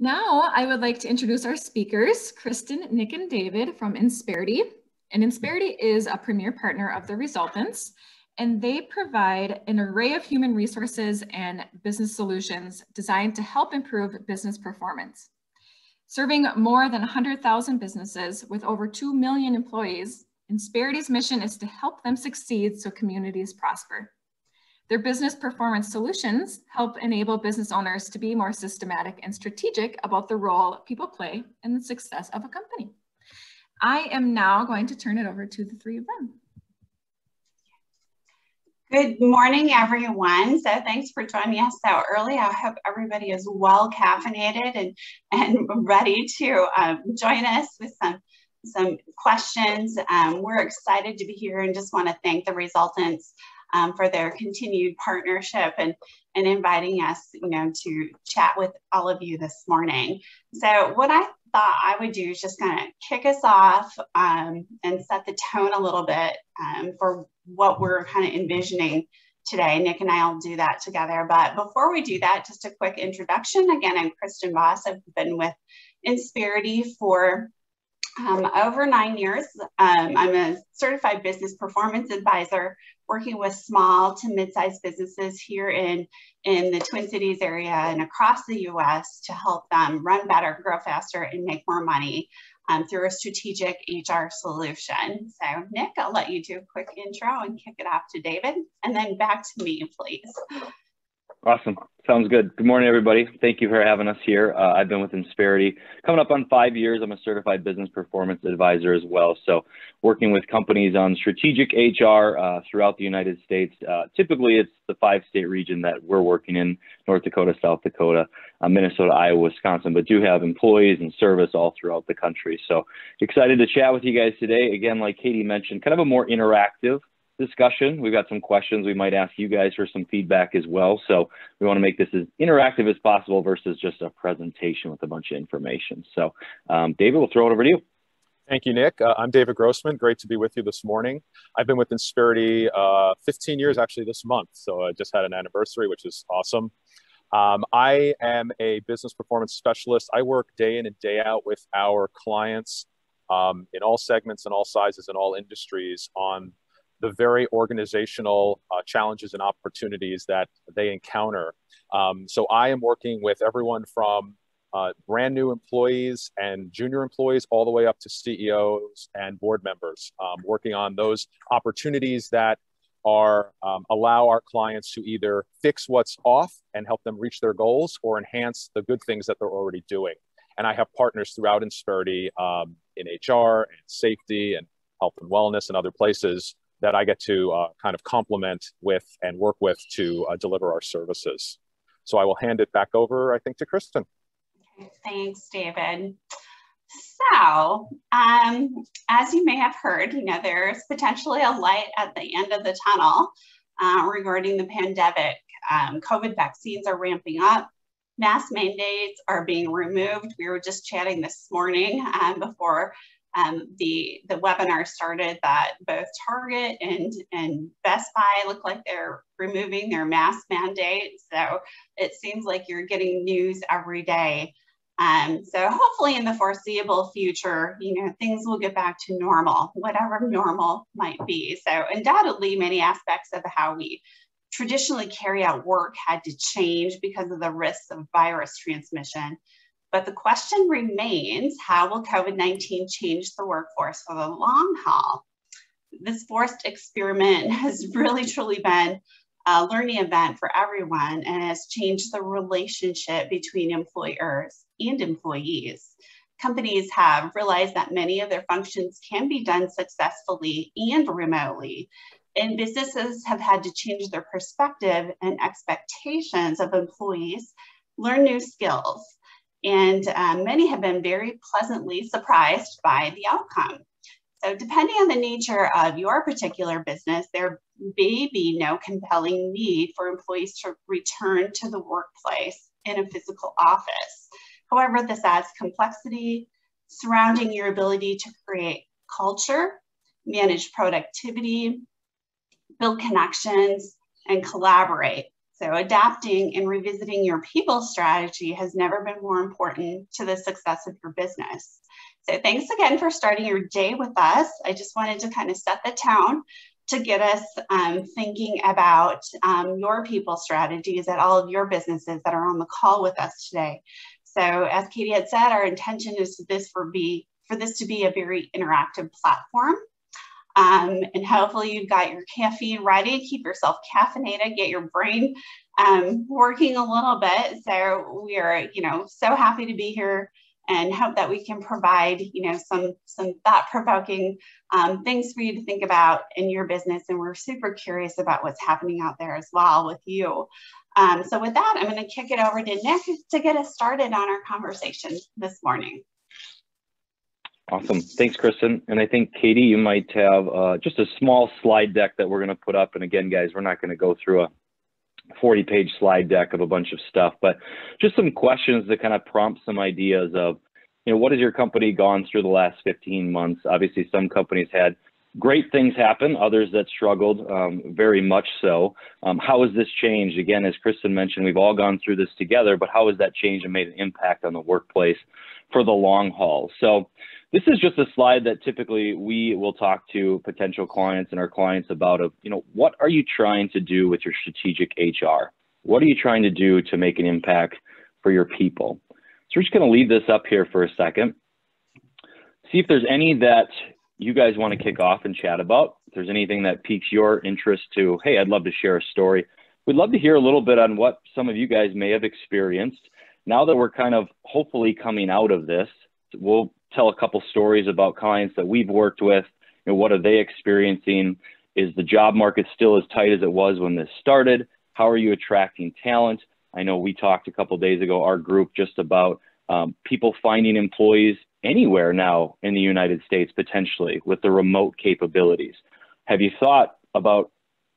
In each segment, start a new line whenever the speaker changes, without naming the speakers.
Now I would like to introduce our speakers, Kristen, Nick, and David from Insperity. And Insperity is a premier partner of the Resultants, and they provide an array of human resources and business solutions designed to help improve business performance. Serving more than 100,000 businesses with over 2 million employees, Insperity's mission is to help them succeed so communities prosper. Their business performance solutions help enable business owners to be more systematic and strategic about the role people play in the success of a company. I am now going to turn it over to the three of them.
Good morning, everyone. So thanks for joining us so early. I hope everybody is well caffeinated and ready to join us with some questions. We're excited to be here and just want to thank the Resultants for their continued partnership and inviting us, to chat with all of you this morning. So what I thought I would do is just kind of kick us off and set the tone a little bit for what we're kind of envisioning today. Nick and I will do that together. But before we do that, just a quick introduction. Again, I'm Kristen Voss. I've been with Insperity for over 9 years. I'm a certified business performance advisor working with small to mid-sized businesses here in the Twin Cities area and across the US to help them run better, grow faster, and make more money through a strategic HR solution. So Nick, I'll let you do a quick intro and kick it off to David, and then back to me, please.
Awesome. Sounds good. Good morning, everybody. Thank you for having us here. I've been with Insperity coming up on 5 years. I'm a certified business performance advisor as well. So working with companies on strategic HR throughout the United States. Typically, it's the 5-state region that we're working in: North Dakota, South Dakota, Minnesota, Iowa, Wisconsin, but do have employees and service all throughout the country. So excited to chat with you guys today. Again, like Katie mentioned, kind of a more interactive discussion. We've got some questions we might ask you guys for some feedback as well. So we want to make this as interactive as possible versus just a presentation with a bunch of information. So David, we'll throw it over to you.
Thank you, Nick. I'm David Grossman. Great to be with you this morning. I've been with Insperity 15 years actually this month. So I just had an anniversary, which is awesome. I am a business performance specialist. I work day in and day out with our clients in all segments and all sizes and all industries on the very organizational challenges and opportunities that they encounter. So I am working with everyone from brand new employees and junior employees all the way up to CEOs and board members, working on those opportunities that are allow our clients to either fix what's off and help them reach their goals or enhance the good things that they're already doing. And I have partners throughout Insperity in HR and safety and health and wellness and other places that I get to kind of complement with and work with to deliver our services. So I will hand it back over, I think, to Kristen.
Okay, thanks, David. So, as you may have heard, there's potentially a light at the end of the tunnel regarding the pandemic. COVID vaccines are ramping up. Mask mandates are being removed. We were just chatting this morning before the webinar started that both Target and Best Buy look like they're removing their mask mandate. So it seems like you're getting news every day. So hopefully in the foreseeable future, things will get back to normal, whatever normal might be. So undoubtedly many aspects of how we traditionally carry out work had to change because of the risks of virus transmission. But the question remains, how will COVID-19 change the workforce for the long haul? This forced experiment has really truly been a learning event for everyone and has changed the relationship between employers and employees. Companies have realized that many of their functions can be done successfully and remotely, and businesses have had to change their perspective and expectations of employees, learn new skills. And many have been very pleasantly surprised by the outcome. So depending on the nature of your particular business, there may be no compelling need for employees to return to the workplace in a physical office. However, this adds complexity surrounding your ability to create culture, manage productivity, build connections, and collaborate So adapting and revisiting your people strategy has never been more important to the success of your business. So thanks again for starting your day with us. I just wanted to kind of set the tone to get us thinking about your people strategies at all of your businesses that are on the call with us today. So as Katie had said, our intention is for this to be a very interactive platform. And hopefully you've got your caffeine ready, keep yourself caffeinated, get your brain working a little bit. So we are, so happy to be here and hope that we can provide, some thought-provoking things for you to think about in your business. And we're super curious about what's happening out there as well with you. So with that, I'm going to kick it over to Nick to get us started on our conversation this morning.
Awesome. Thanks, Kristen. And I think, Katie, you might have just a small slide deck that we're going to put up. And again, guys, we're not going to go through a 40-page slide deck of a bunch of stuff, but just some questions that kind of prompt some ideas of, what has your company gone through the last 15 months? Obviously, some companies had great things happen, others that struggled, very much so. How has this changed? Again, as Kristen mentioned, we've all gone through this together, but how has that changed and made an impact on the workplace for the long haul? So this is just a slide that typically we will talk to potential clients and our clients about what are you trying to do with your strategic HR? What are you trying to do to make an impact for your people? So we're just going to leave this up here for a second. See if there's any that you guys want to kick off and chat about. If there's anything that piques your interest to, hey, I'd love to share a story. We'd love to hear a little bit on what some of you guys may have experienced. Now that we're kind of hopefully coming out of this, we'll tell a couple stories about clients that we've worked with. What are they experiencing? Is the job market still as tight as it was when this started? How are you attracting talent? I know we talked a couple days ago, our group, just about people finding employees anywhere now in the United States, potentially with the remote capabilities. Have you thought about,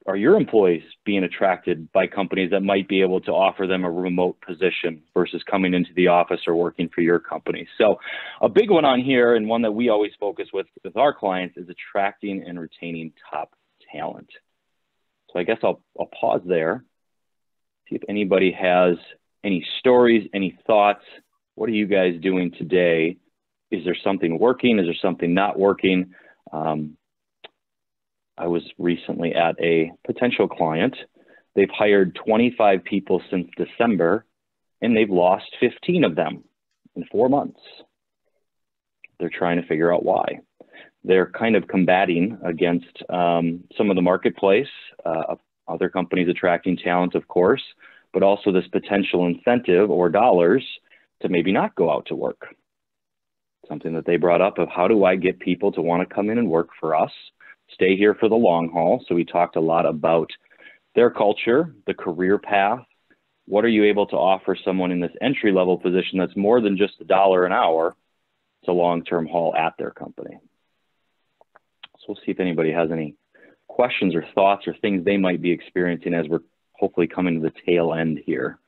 are your employees being attracted by companies that might be able to offer them a remote position versus coming into the office or working for your company? So a big one on here, and one that we always focus with our clients, is attracting and retaining top talent. So I guess I'll pause there, see if anybody has any stories, any thoughts. What are you guys doing today? Is there something working? Is there something not working? I was recently at a potential client. They've hired 25 people since December, and they've lost 15 of them in 4 months. They're trying to figure out why. They're kind of combating against some of the marketplace, other companies attracting talent, of course, but also this potential incentive or dollars to maybe not go out to work. Something that they brought up of, how do I get people to want to come in and work for us, stay here for the long haul? So we talked a lot about their culture, the career path. What are you able to offer someone in this entry-level position that's more than just $1 an hour? It's a long-term haul at their company. So we'll see if anybody has any questions or thoughts or things they might be experiencing as we're hopefully coming to the tail end here.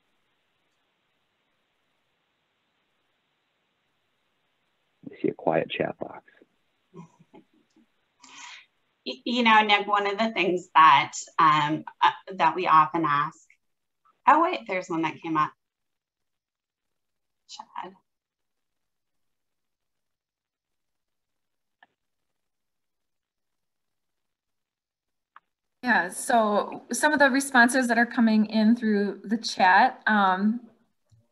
I see a quiet chat box.
Nick, one of the things that that we often ask. Oh wait, there's one that came up. Chad.
Yeah, so some of the responses that are coming in through the chat, and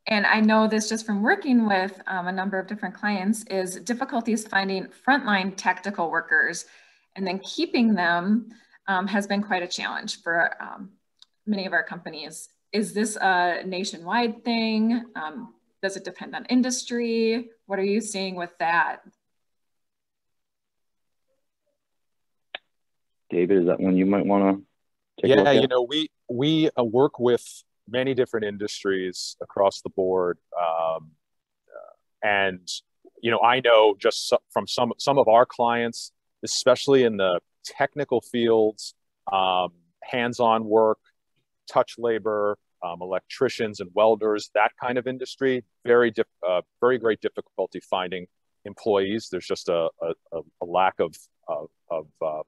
I know this just from working with a number of different clients, is difficulties finding frontline technical workers, and then keeping them has been quite a challenge for many of our companies. Is this a nationwide thing? Does it depend on industry? What are you seeing with that?
David, is that one you might want to take a look at?
We work with many different industries across the board. And, I know just from some of our clients, especially in the technical fields, hands-on work, touch labor, electricians and welders, that kind of industry, very great difficulty finding employees. There's just a lack of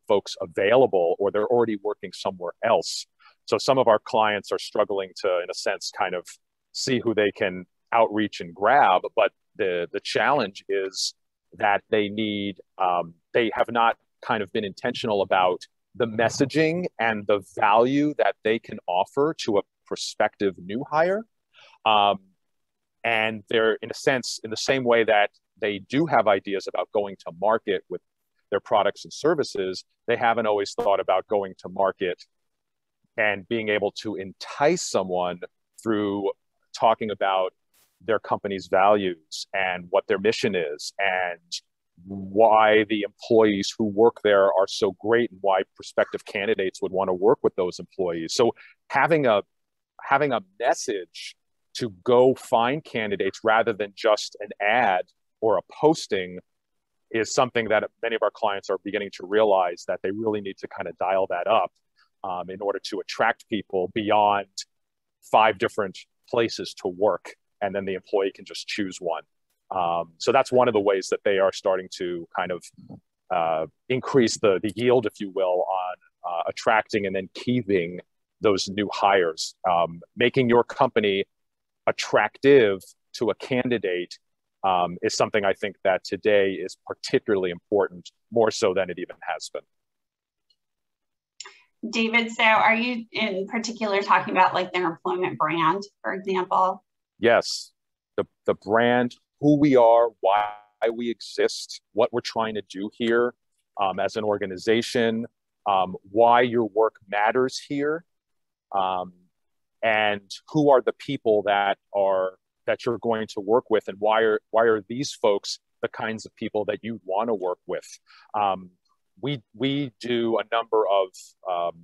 folks available, or they're already working somewhere else. So some of our clients are struggling to, in a sense, kind of see who they can outreach and grab. But the challenge is that they have not kind of been intentional about the messaging and the value that they can offer to a prospective new hire. And they're, in a sense, in the same way that they do have ideas about going to market with their products and services, they haven't always thought about going to market and being able to entice someone through talking about their company's values and what their mission is and why the employees who work there are so great and why prospective candidates would want to work with those employees. So having a message to go find candidates rather than just an ad or a posting is something that many of our clients are beginning to realize that they really need to kind of dial that up in order to attract people beyond 5 different places to work, and then the employee can just choose one. So that's one of the ways that they are starting to kind of increase the yield, if you will, on attracting and then keeping those new hires. Making your company attractive to a candidate is something I think that today is particularly important, more so than it even has been.
David, so are you in particular talking about like their employment brand, for example?
Yes, the brand, who we are, why we exist, what we're trying to do here as an organization, why your work matters here, and who are the people that you're going to work with, and why are these folks the kinds of people that you want to work with. We do a number of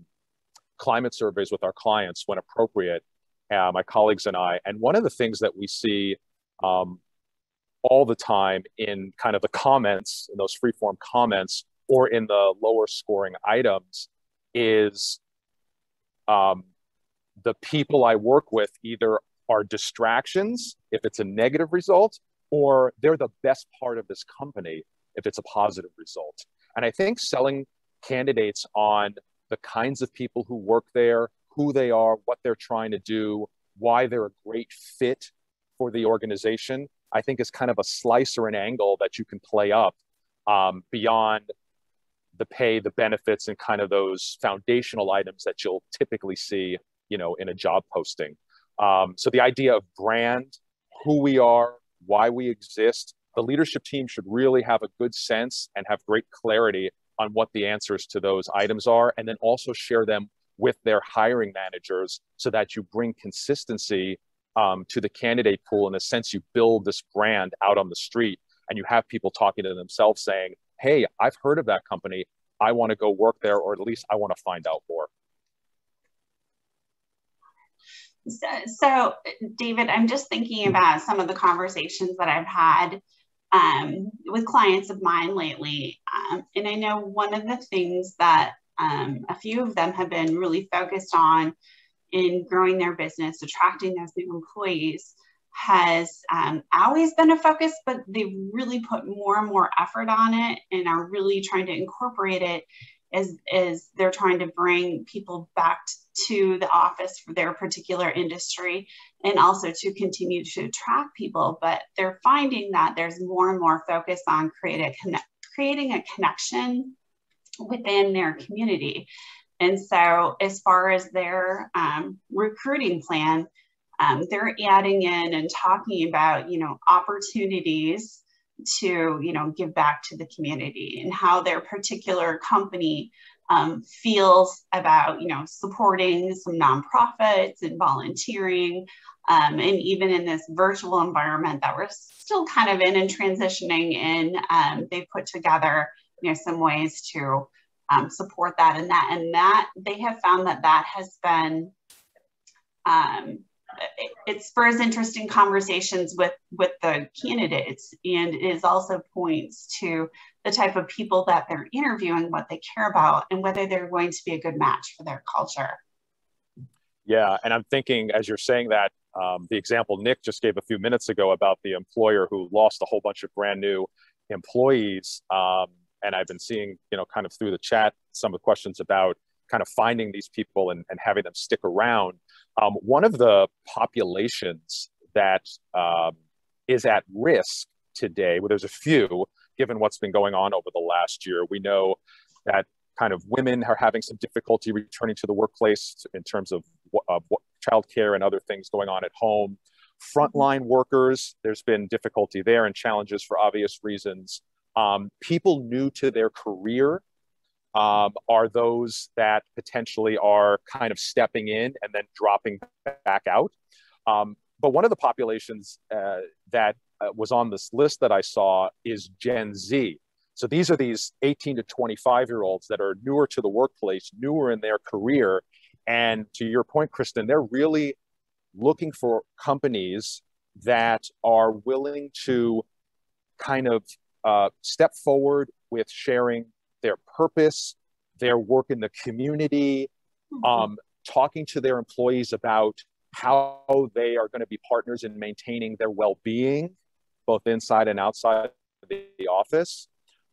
climate surveys with our clients when appropriate, my colleagues and I. And one of the things that we see all the time in kind of the comments, in those free-form comments, or in the lower scoring items is the people I work with either are distractions if it's a negative result, or they're the best part of this company if it's a positive result. And I think selling candidates on the kinds of people who work there, who they are, what they're trying to do, why they're a great fit for the organization, I think is kind of a slice or an angle that you can play up beyond the pay, the benefits, and kind of those foundational items that you'll typically see, in a job posting. So the idea of brand, who we are, why we exist, the leadership team should really have a good sense and have great clarity on what the answers to those items are, and then also share them with their hiring managers so that you bring consistency to the candidate pool. In a sense, you build this brand out on the street and you have people talking to themselves saying, hey, I've heard of that company. I want to go work there, or at least I want to find out more.
So, David, I'm just thinking about some of the conversations that I've had with clients of mine lately. And I know one of the things that a few of them have been really focused on in growing their business, attracting those new employees, has always been a focus, but they've really put more and more effort on it and are really trying to incorporate it as they're trying to bring people back to the office for their particular industry, and also to continue to attract people. But they're finding that there's more and more focus on creating a connection within their community. And so as far as their recruiting plan, they're adding in and talking about, opportunities to, give back to the community, and how their particular company feels about, supporting some nonprofits and volunteering. And even in this virtual environment that we're still kind of in and transitioning in, they've put together, some ways to support that, and that they have found that has been, it spurs interesting conversations with the candidates, and it also points to the type of people that they're interviewing, what they care about, and whether they're going to be a good match for their culture.
Yeah, and I'm thinking, as you're saying that, the example Nick just gave a few minutes ago about the employer who lost a whole bunch of brand new employees, and I've been seeing, kind of through the chat, some of the questions about kind of finding these people and having them stick around. One of the populations that is at risk today, well, there's a few, given what's been going on over the last year. We know that kind of women are having some difficulty returning to the workplace in terms of childcare and other things going on at home. Frontline workers, there's been difficulty there and challenges for obvious reasons. People new to their career are those that potentially are kind of stepping in and then dropping back out. But one of the populations that was on this list that I saw is Gen Z. So these are these 18 to 25-year-olds that are newer to the workplace, newer in their career. And to your point, Kristen, they're really looking for companies that are willing to kind of step forward with sharing their purpose, their work in the community, talking to their employees about how they are going to be partners in maintaining their well-being, both inside and outside of the office.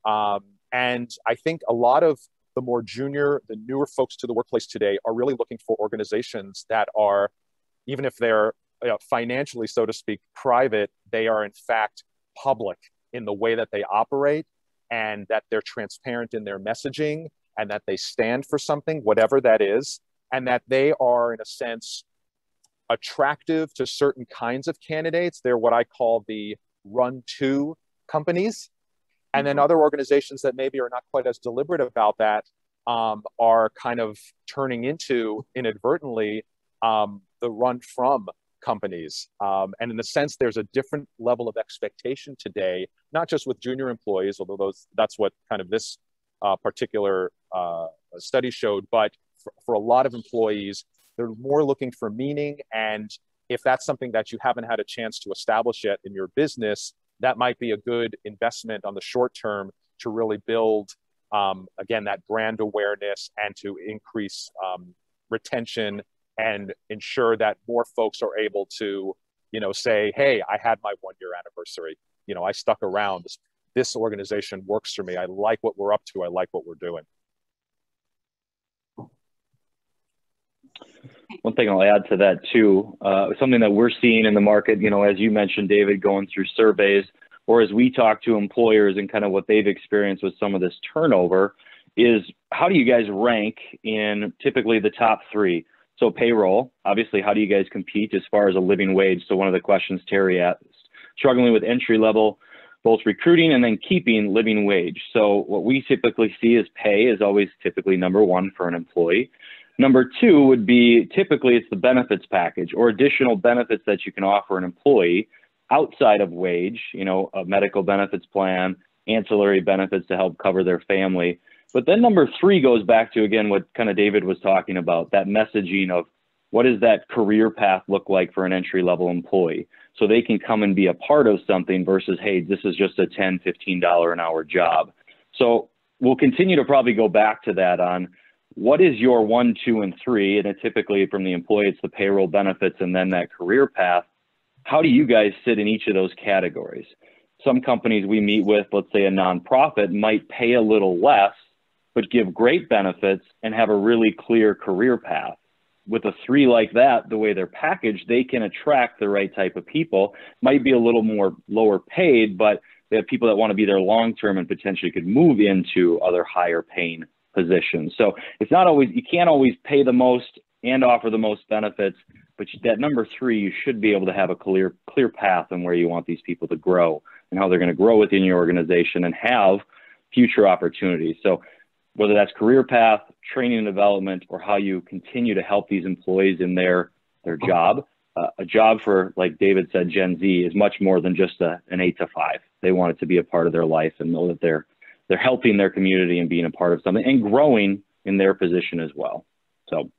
And I think a lot of the more junior, the newer folks to the workplace today are really looking for organizations that are, even if they're financially, so to speak, private, they are in fact public in the way that they operate, and that they're transparent in their messaging, and that they stand for something, whatever that is, and that they are, in a sense, attractive to certain kinds of candidates. They're what I call the run-to companies. And then other organizations that maybe are not quite as deliberate about that are kind of turning into, inadvertently, the run-from companies. And in a sense, there's a different level of expectation today, not just with junior employees, although that's what kind of this particular study showed, but for a lot of employees, they're more looking for meaning. And if that's something that you haven't had a chance to establish yet in your business, that might be a good investment on the short term to really build, again, that brand awareness and to increase retention and ensure that more folks are able to, say, hey, I had my 1-year anniversary. I stuck around. This organization works for me. I like what we're up to. I like what we're doing.
One thing I'll add to that too, something that we're seeing in the market, as you mentioned, David, going through surveys, or as we talk to employers and kind of what they've experienced with some of this turnover, is how do you guys rank in typically the top 3? So payroll, obviously, how do you guys compete as far as a living wage? So one of the questions Terry asked, struggling with entry level, both recruiting and then keeping living wage. So what we typically see is pay is always typically number 1 for an employee. Number 2 would be typically it's the benefits package or additional benefits that you can offer an employee outside of wage, a medical benefits plan, ancillary benefits to help cover their family. But then number 3 goes back to, again, what kind of David was talking about, that messaging of what does that career path look like for an entry-level employee? So they can come and be a part of something versus, hey, this is just a $10, $15 an hour job. So we'll continue to probably go back to that on what is your 1, 2, and 3, and typically from the employee, it's the payroll benefits and then that career path. How do you guys sit in each of those categories? Some companies we meet with, let's say a nonprofit, might pay a little less, but give great benefits and have a really clear career path. With a 3 like that, the way they're packaged, they can attract the right type of people. Might be a little more lower paid, but they have people that want to be there long-term and potentially could move into other higher paying positions. So it's not always, you can't always pay the most and offer the most benefits, but that number 3, you should be able to have a clear path on where you want these people to grow and how they're going to grow within your organization and have future opportunities. So whether that's career path, training and development, or how you continue to help these employees in their job. A job for, like David said, Gen Z is much more than just an 8 to 5. They want it to be a part of their life and know that they're helping their community and being a part of something and growing in their position as well. So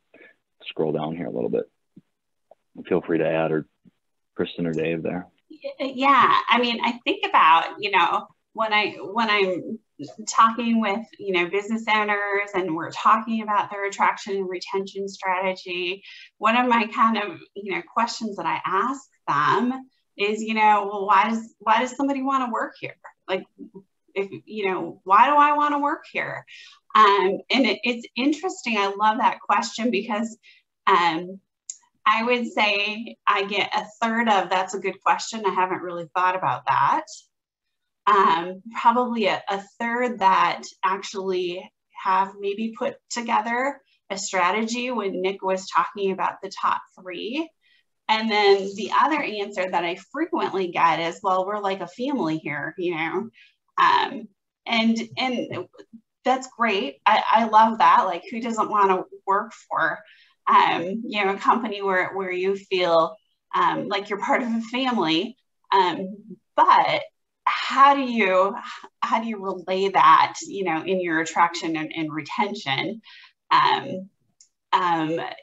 scroll down here a little bit. Feel free to add, or Kristen or Dave there.
Yeah, I mean, I think about, when I'm talking with, business owners and we're talking about their attraction and retention strategy, one of my kind of, questions that I ask them is, well, why does somebody want to work here? Like, if, you know, why do I want to work here? And it's interesting. I love that question because I would say I get a third of that's a good question. I haven't really thought about that. Probably a third that actually have maybe put together a strategy when Nick was talking about the top 3. And then the other answer that I frequently get is, well, we're like a family here, you know, and that's great. I love that. Like, who doesn't want to work for, you know, a company where you feel like you're part of a family, but how do you relay that, you know, in your attraction and retention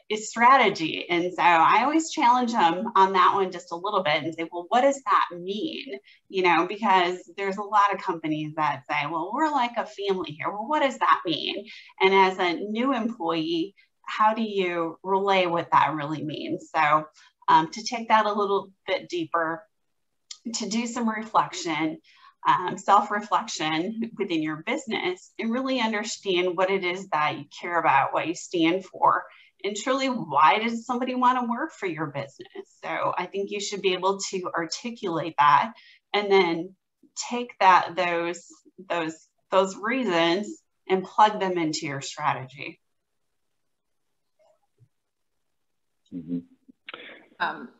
is strategy. And so I always challenge them on that one just a little bit and say, well, what does that mean? You know, because there's a lot of companies that say, well, we're like a family here. Well, what does that mean? And as a new employee, how do you relay what that really means? So to take that a little bit deeper, to do some reflection, self-reflection within your business, and really understand what it is that you care about, what you stand for, and truly, why does somebody want to work for your business? So I think you should be able to articulate that and then take those reasons and plug them into your strategy.
Mm-hmm.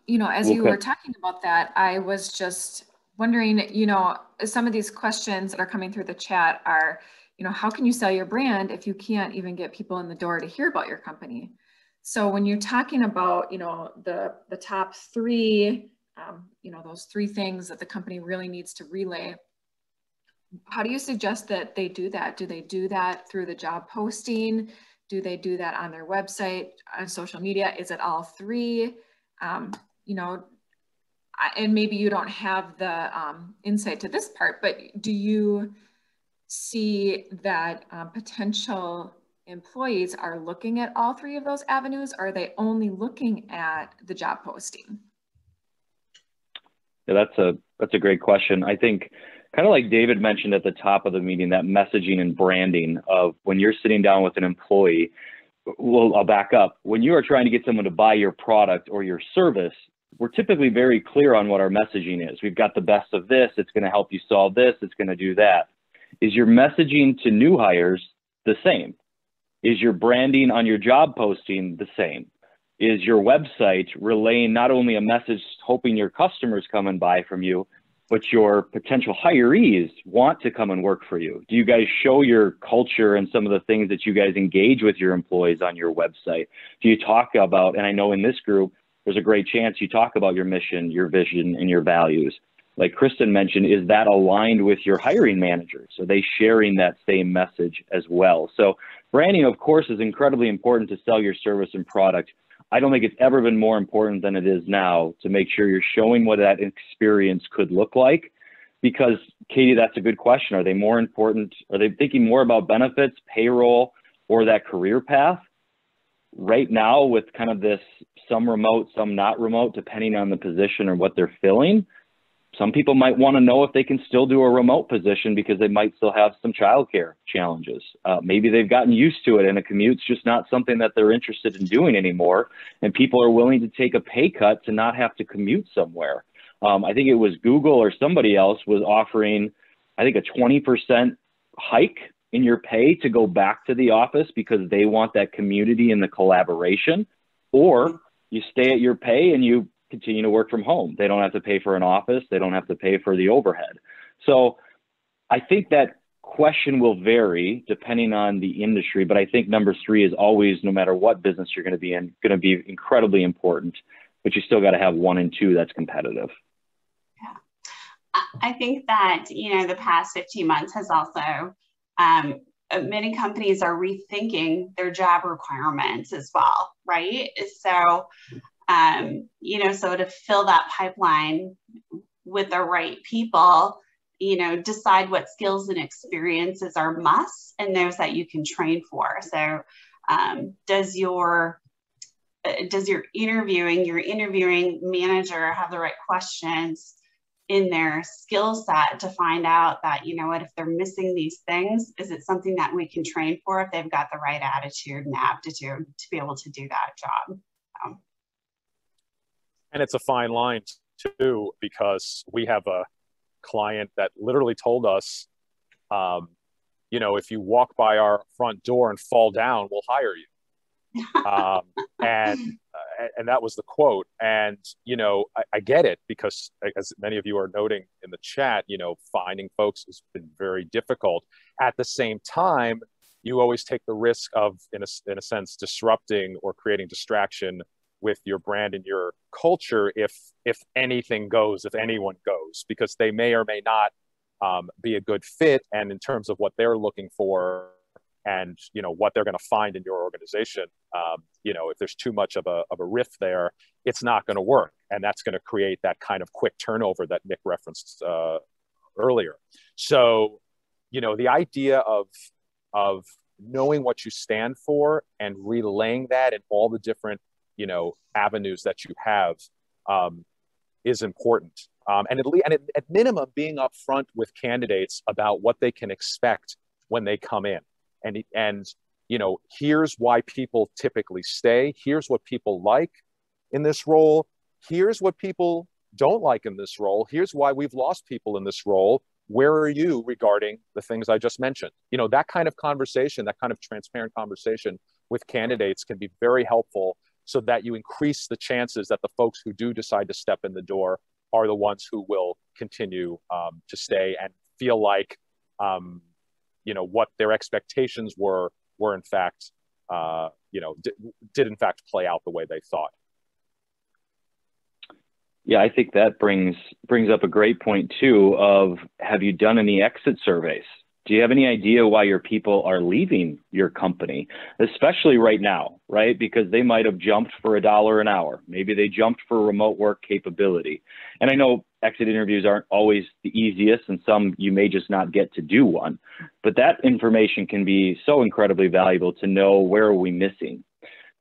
You know, as you were talking about that, I was just wondering, you know, some of these questions that are coming through the chat are, you know, how can you sell your brand if you can't even get people in the door to hear about your company? So when you're talking about, you know, the top 3, you know, those 3 things that the company really needs to relay, how do you suggest that they do that? Do they do that through the job posting? Do they do that on their website, on social media? Is it all 3? You know, and maybe you don't have the insight to this part, but do you see that potential employees are looking at all 3 of those avenues, or are they only looking at the job posting?
Yeah, that's a great question. I think kind of like David mentioned at the top of the meeting, that messaging and branding of when you're sitting down with an employee, well, I'll back up. When you are trying to get someone to buy your product or your service, we're typically very clear on what our messaging is. We've got the best of this. It's going to help you solve this. It's going to do that. Is your messaging to new hires the same? Is your branding on your job posting the same? Is your website relaying not only a message hoping your customers come and buy from you, but your potential hirees want to come and work for you? Do you guys show your culture and some of the things that you guys engage with your employees on your website? Do you talk about, and I know in this group, there's a great chance you talk about your mission, your vision, and your values. Like Kristen mentioned, is that aligned with your hiring managers? Are they sharing that same message as well? So branding, of course, is incredibly important to sell your service and product. I don't think it's ever been more important than it is now to make sure you're showing what that experience could look like. Because, Katie, that's a good question. Are they more important? Are they thinking more about benefits, payroll, or that career path? Right now, with kind of this some remote, some not remote, depending on the position or what they're filling, some people might want to know if they can still do a remote position because they might still have some childcare challenges. Maybe they've gotten used to it and a commute's just not something that they're interested in doing anymore. And people are willing to take a pay cut to not have to commute somewhere. I think it was Google or somebody else was offering, I think, a 20% hike in your pay to go back to the office because they want that community and the collaboration, or you stay at your pay and you continue to work from home. They don't have to pay for an office. They don't have to pay for the overhead. So I think that question will vary depending on the industry, but I think number 3 is always, no matter what business you're going to be in, going to be incredibly important, but you still got to have 1 and 2 that's competitive.
Yeah. I think that, you know, the past 15 months has also, many companies are rethinking their job requirements as well, right? So, you know, so to fill that pipeline with the right people, you know, decide what skills and experiences are musts and those that you can train for. So, does your interviewing manager have the right questions in their skill set to find out that, you know what, if they're missing these things, is it something that we can train for if they've got the right attitude and aptitude to be able to do that job?
And it's a fine line too, because we have a client that literally told us, you know, if you walk by our front door and fall down, we'll hire you. And that was the quote. And, you know, I get it, because as many of you are noting in the chat, you know, finding folks has been very difficult. At the same time, you always take the risk of, in a sense, disrupting or creating distraction with your brand and your culture if anything goes, if anyone goes, because they may or may not be a good fit. And in terms of what they're looking for, and you know what they're going to find in your organization, you know, if there's too much of a rift there, it's not going to work, and that's going to create that kind of quick turnover that Nick referenced earlier. So, you know, the idea of knowing what you stand for and relaying that in all the different, you know, avenues that you have is important. And at minimum, being upfront with candidates about what they can expect when they come in. And you know, here's why people typically stay. Here's what people like in this role. Here's what people don't like in this role. Here's why we've lost people in this role. Where are you regarding the things I just mentioned? You know, that kind of conversation, that kind of transparent conversation with candidates can be very helpful, so that you increase the chances that the folks who do decide to step in the door are the ones who will continue to stay and feel like, you know, what their expectations were in fact, you know, did in fact play out the way they thought.
Yeah, I think that brings up a great point too of, have you done any exit surveys? Do you have any idea why your people are leaving your company, especially right now, right? Because they might have jumped for $1 an hour. Maybe they jumped for remote work capability. And I know exit interviews aren't always the easiest, and some you may just not get to do one, but that information can be so incredibly valuable to know, where are we missing?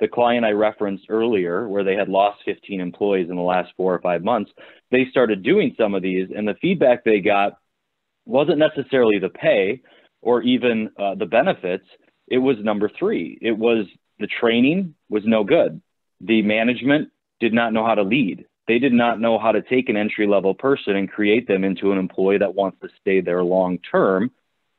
The client I referenced earlier, where they had lost 15 employees in the last 4 or 5 months, they started doing some of these, and the feedback they got wasn't necessarily the pay or even the benefits. It was number 3. It was the training was no good. The management did not know how to lead. They did not know how to take an entry-level person and create them into an employee that wants to stay there long term.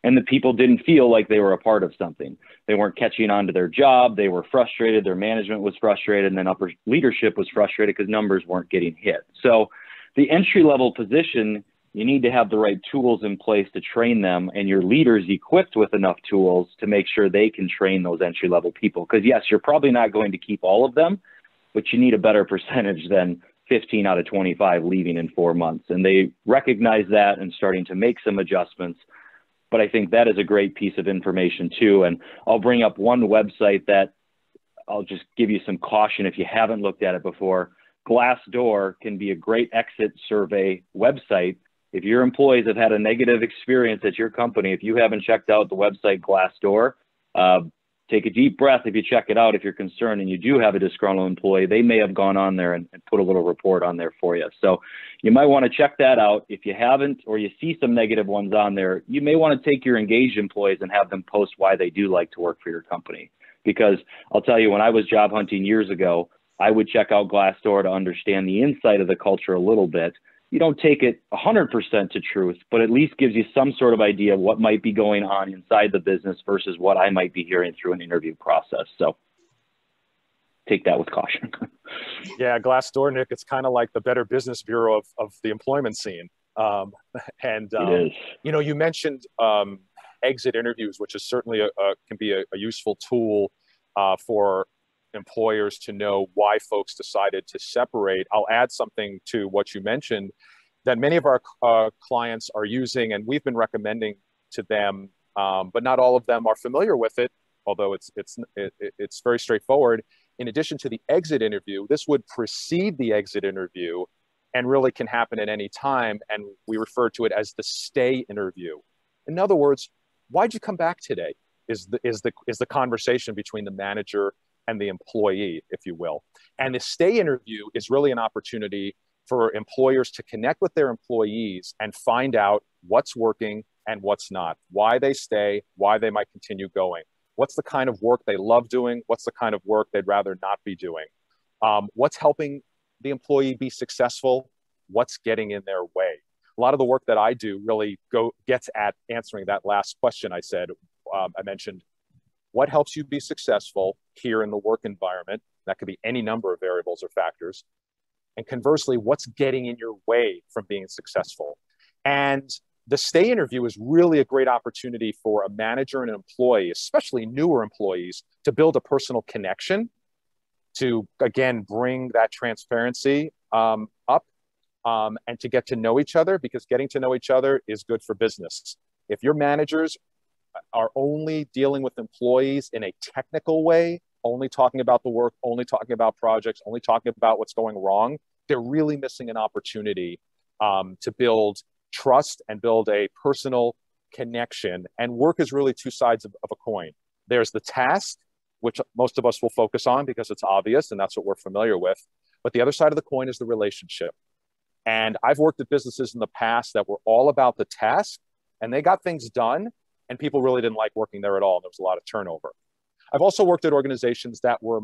And the people didn't feel like they were a part of something. They weren't catching on to their job. They were frustrated. Their management was frustrated. And then upper leadership was frustrated because numbers weren't getting hit. So the entry-level position, you need to have the right tools in place to train them, and your leaders equipped with enough tools to make sure they can train those entry-level people. Because yes, you're probably not going to keep all of them, but you need a better percentage than 15 out of 25 leaving in 4 months. And they recognize that and starting to make some adjustments. But I think that is a great piece of information too. And I'll bring up one website that I'll just give you some caution if you haven't looked at it before. Glassdoor can be a great exit survey website. If your employees have had a negative experience at your company, if you haven't checked out the website Glassdoor, take a deep breath if you check it out. If you're concerned and you do have a disgruntled employee, they may have gone on there and put a little report on there for you. So you might want to check that out. If you haven't, or you see some negative ones on there, you may want to take your engaged employees and have them post why they do like to work for your company. Because I'll tell you, when I was job hunting years ago, I would check out Glassdoor to understand the inside of the culture a little bit. You don't take it 100% to truth, but at least gives you some sort of idea of what might be going on inside the business versus what I might be hearing through an interview process. So take that with caution.
Yeah, Glassdoor, Nick, it's kind of like the Better Business Bureau of the employment scene. You know, you mentioned exit interviews, which is certainly can be a useful tool for employers to know why folks decided to separate. I'll add something to what you mentioned that many of our clients are using, and we've been recommending to them, but not all of them are familiar with it, although it's very straightforward. In addition to the exit interview, this would precede the exit interview and really can happen at any time, and we refer to it as the stay interview. In other words, why'd you come back today is the conversation between the manager and the employee, if you will. And the stay interview is really an opportunity for employers to connect with their employees and find out what's working and what's not, why they stay, why they might continue going, what's the kind of work they love doing, what's the kind of work they'd rather not be doing, what's helping the employee be successful, what's getting in their way. A lot of the work that I do really gets at answering that last question I said. I mentioned what helps you be successful here in the work environment. That could be any number of variables or factors. And conversely, what's getting in your way from being successful? And the stay interview is really a great opportunity for a manager and an employee, especially newer employees, to build a personal connection, to, again, bring that transparency up and to get to know each other, because getting to know each other is good for business. If your managers are only dealing with employees in a technical way, only talking about the work, only talking about projects, only talking about what's going wrong, they're really missing an opportunity to build trust and build a personal connection. And work is really two sides of a coin. There's the task, which most of us will focus on because it's obvious and that's what we're familiar with. But the other side of the coin is the relationship. And I've worked at businesses in the past that were all about the task, and they got things done, and people really didn't like working there at all. And there was a lot of turnover. I've also worked at organizations that were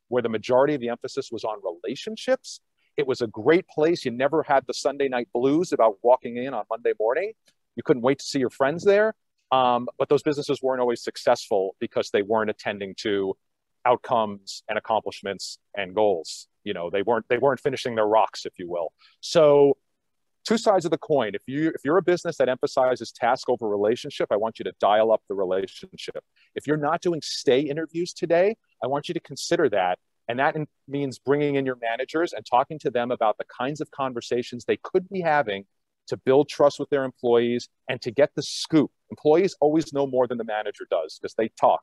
where the majority of the emphasis was on relationships. It was a great place. You never had the Sunday night blues about walking in on Monday morning. You couldn't wait to see your friends there. But those businesses weren't always successful because they weren't attending to outcomes and accomplishments and goals. You know, they weren't finishing their rocks, if you will. So two sides of the coin. If you're a business that emphasizes task over relationship, I want you to dial up the relationship. If you're not doing stay interviews today, I want you to consider that. And that means bringing in your managers and talking to them about the kinds of conversations they could be having to build trust with their employees and to get the scoop. Employees always know more than the manager does because they talk.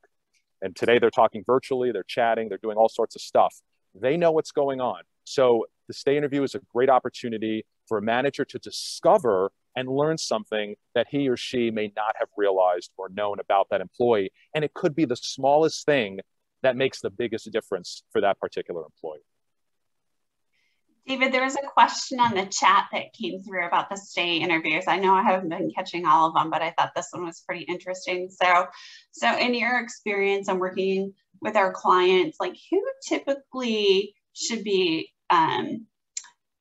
And today they're talking virtually, they're chatting, they're doing all sorts of stuff. They know what's going on. So the stay interview is a great opportunity for a manager to discover and learn something that he or she may not have realized or known about that employee. And it could be the smallest thing that makes the biggest difference for that particular employee.
David, there was a question on the chat that came through about the stay interviews. I know I haven't been catching all of them, but I thought this one was pretty interesting. So in your experience and working with our clients, like who typically should be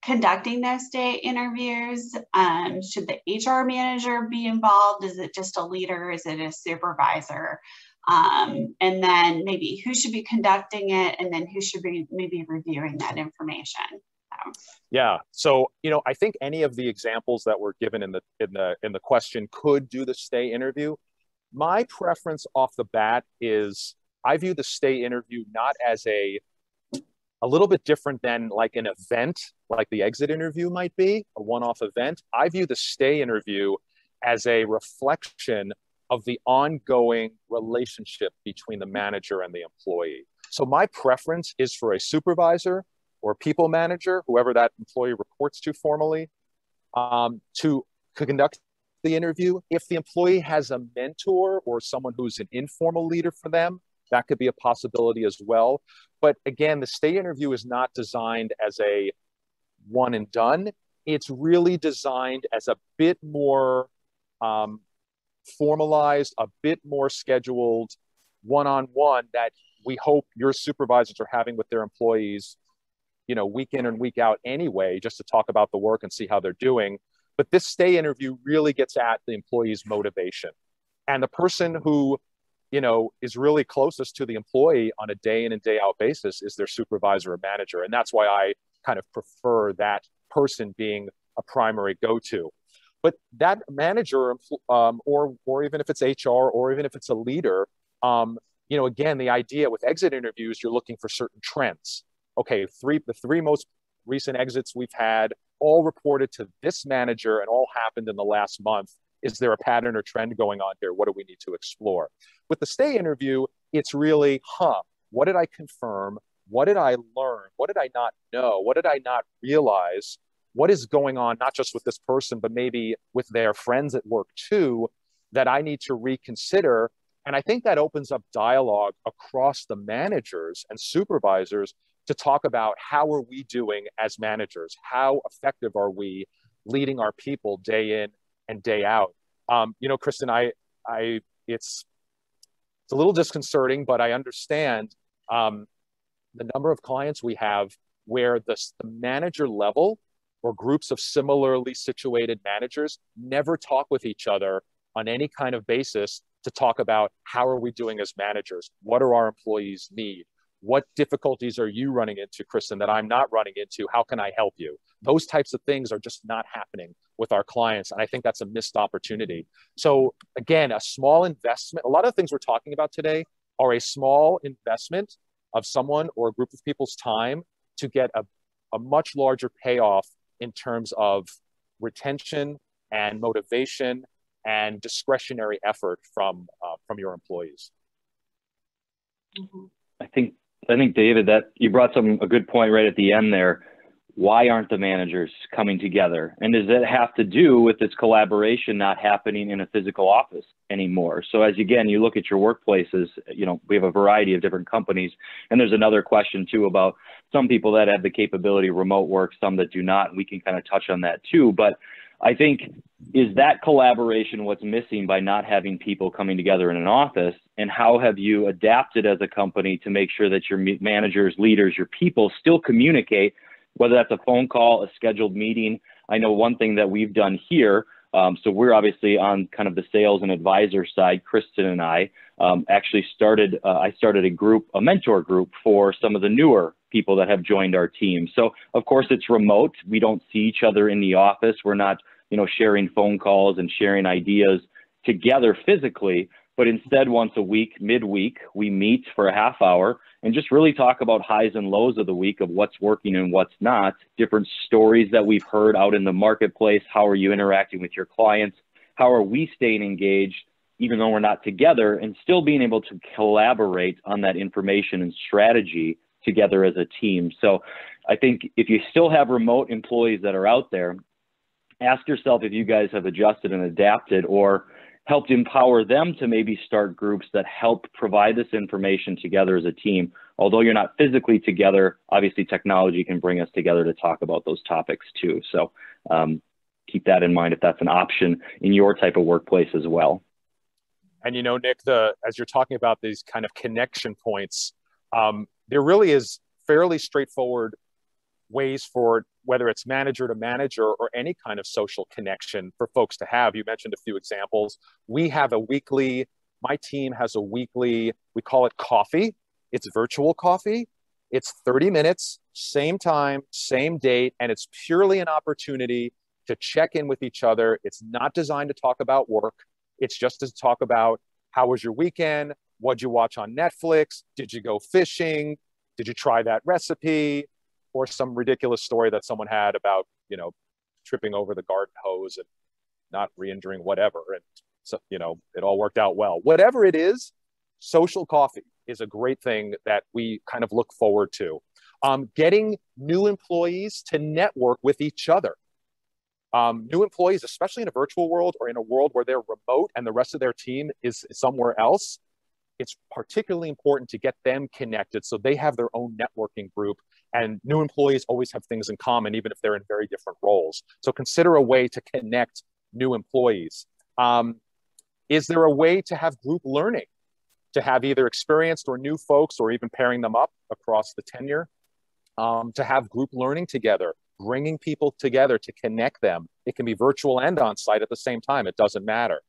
conducting those stay interviews? Should the HR manager be involved? Is it just a leader? Is it a supervisor? And then maybe who should be conducting it, and then who should be maybe reviewing that information?
Yeah. So, I think any of the examples that were given in the question could do the stay interview. My preference off the bat is I view the stay interview not as a little bit different than like an event, like the exit interview might be, a one-off event. I view the stay interview as a reflection of the ongoing relationship between the manager and the employee. So my preference is for a supervisor or people manager, whoever that employee reports to formally, to conduct the interview. If the employee has a mentor or someone who's an informal leader for them, that could be a possibility as well. But again, the stay interview is not designed as a one and done. It's really designed as a bit more formalized, a bit more scheduled one-on-one that we hope your supervisors are having with their employees, week in and week out anyway, just to talk about the work and see how they're doing. But this stay interview really gets at the employee's motivation. And the person who, is really closest to the employee on a day in and day out basis is their supervisor or manager. And that's why I kind of prefer that person being a primary go-to. But that manager, or even if it's HR, or even if it's a leader, again, the idea with exit interviews, you're looking for certain trends. Okay, the three most recent exits we've had all reported to this manager and all happened in the last month. Is there a pattern or trend going on here? What do we need to explore? With the stay interview, it's really, what did I confirm? What did I learn? What did I not know? What did I not realize? What is going on, not just with this person, but maybe with their friends at work too, that I need to reconsider? And I think that opens up dialogue across the managers and supervisors to talk about how are we doing as managers? How effective are we leading our people day in and day out? You know, Kristen, it's a little disconcerting, but I understand the number of clients we have where the manager level or groups of similarly situated managers never talk with each other on any kind of basis to talk about how are we doing as managers? What do our employees need? What difficulties are you running into, Kristen, that I'm not running into? How can I help you? Those types of things are just not happening with our clients. And I think that's a missed opportunity. So again, a small investment, a lot of things we're talking about today are a small investment of someone or a group of people's time to get a much larger payoff in terms of retention and motivation and discretionary effort from your employees.
Mm-hmm.
I think David, that you brought a good point right at the end there. Why aren't the managers coming together? And does that have to do with this collaboration not happening in a physical office anymore? So as again, you look at your workplaces, you know, we have a variety of different companies, and there's another question too about some people that have the capability of remote work, some that do not, and we can kind of touch on that too. But I think, is that collaboration what's missing by not having people coming together in an office? And how have you adapted as a company to make sure that your managers, leaders, your people still communicate, whether that's a phone call, a scheduled meeting? I know one thing that we've done here, so we're obviously on kind of the sales and advisor side. Kristen and I actually started, I started a mentor group for some of the newer people that have joined our team. So of course it's remote. We don't see each other in the office. We're not, you know, sharing phone calls and sharing ideas together physically, but instead once a week, midweek, we meet for a half hour and just really talk about highs and lows of the week, of what's working and what's not, different stories that we've heard out in the marketplace. How are you interacting with your clients? How are we staying engaged, even though we're not together, and still being able to collaborate on that information and strategy together as a team? So I think if you still have remote employees that are out there, ask yourself if you guys have adjusted and adapted or helped empower them to maybe start groups that help provide this information together as a team. Although you're not physically together, obviously technology can bring us together to talk about those topics too. So keep that in mind if that's an option in your type of workplace as well.
And you know, Nick, as you're talking about these kind of connection points, there really is fairly straightforward ways for whether it's manager to manager or any kind of social connection for folks to have. You mentioned a few examples. We have my team has a weekly, we call it coffee. It's virtual coffee. It's 30 minutes, same time, same date, and it's purely an opportunity to check in with each other. It's not designed to talk about work. It's just to talk about how was your weekend? What'd you watch on Netflix? Did you go fishing? Did you try that recipe? Or some ridiculous story that someone had about, you know, tripping over the garden hose and not re-injuring whatever. And so, you know, it all worked out well. Whatever it is, social coffee is a great thing that we kind of look forward to. Getting new employees to network with each other. New employees, especially in a virtual world or in a world where they're remote and the rest of their team is somewhere else, it's particularly important to get them connected so they have their own networking group. And new employees always have things in common, even if they're in very different roles. So consider a way to connect new employees. Is there a way to have group learning, to have either experienced or new folks, or even pairing them up across the tenure, to have group learning together, bringing people together to connect them? It can be virtual and on-site at the same time. It doesn't matter.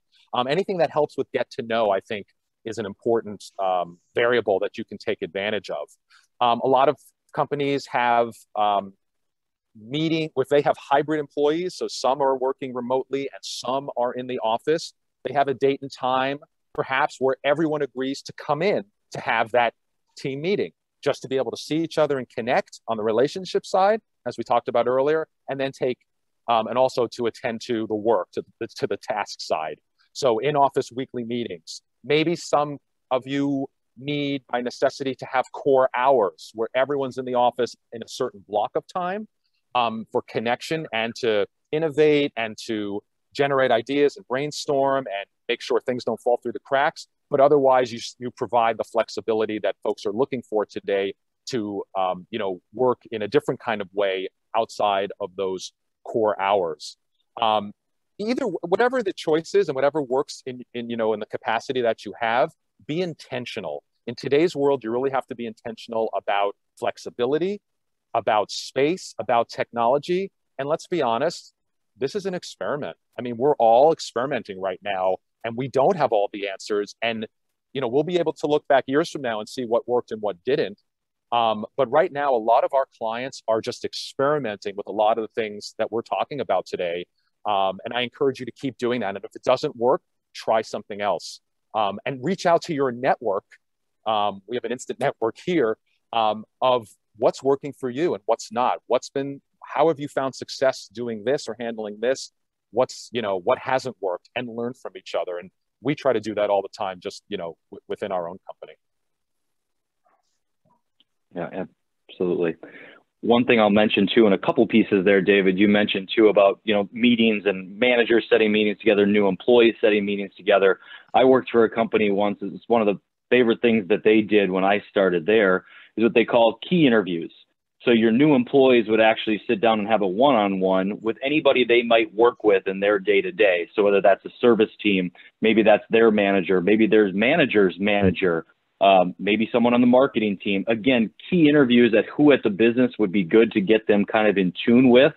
Anything that helps with get to know, I think, is an important variable that you can take advantage of. A lot of companies have if they have hybrid employees, so some are working remotely and some are in the office, they have a date and time, perhaps, where everyone agrees to come in to have that team meeting, just to be able to see each other and connect on the relationship side, as we talked about earlier, and then and also to attend to the work, to the task side. So in-office weekly meetings. Maybe some of you need by necessity to have core hours where everyone's in the office in a certain block of time for connection and to innovate and to generate ideas and brainstorm and make sure things don't fall through the cracks. But otherwise, you provide the flexibility that folks are looking for today to, you know, work in a different kind of way outside of those core hours. Either whatever the choice is and whatever works in you know, in the capacity that you have, be intentional. In today's world, you really have to be intentional about flexibility, about space, about technology. And let's be honest, this is an experiment. I mean, we're all experimenting right now, and we don't have all the answers. And, you know, we'll be able to look back years from now and see what worked and what didn't. But right now, a lot of our clients are just experimenting with a lot of the things that we're talking about today. And I encourage you to keep doing that. And if it doesn't work, try something else. And reach out to your network. We have an instant network here of what's working for you and what's not. How have you found success doing this or handling this? What's, you know, what hasn't worked, and learn from each other. And we try to do that all the time, just, you know, within our own company.
Yeah, absolutely. One thing I'll mention too, and a couple pieces there, David, you mentioned too about, you know, meetings and managers setting meetings together, new employees setting meetings together. I worked for a company once. It's one of the favorite things that they did when I started there is what they call key interviews. So your new employees would actually sit down and have a one-on-one with anybody they might work with in their day-to-day. So whether that's a service team, maybe that's their manager, maybe there's manager's manager, maybe someone on the marketing team. Again, key interviews at who at the business would be good to get them kind of in tune with.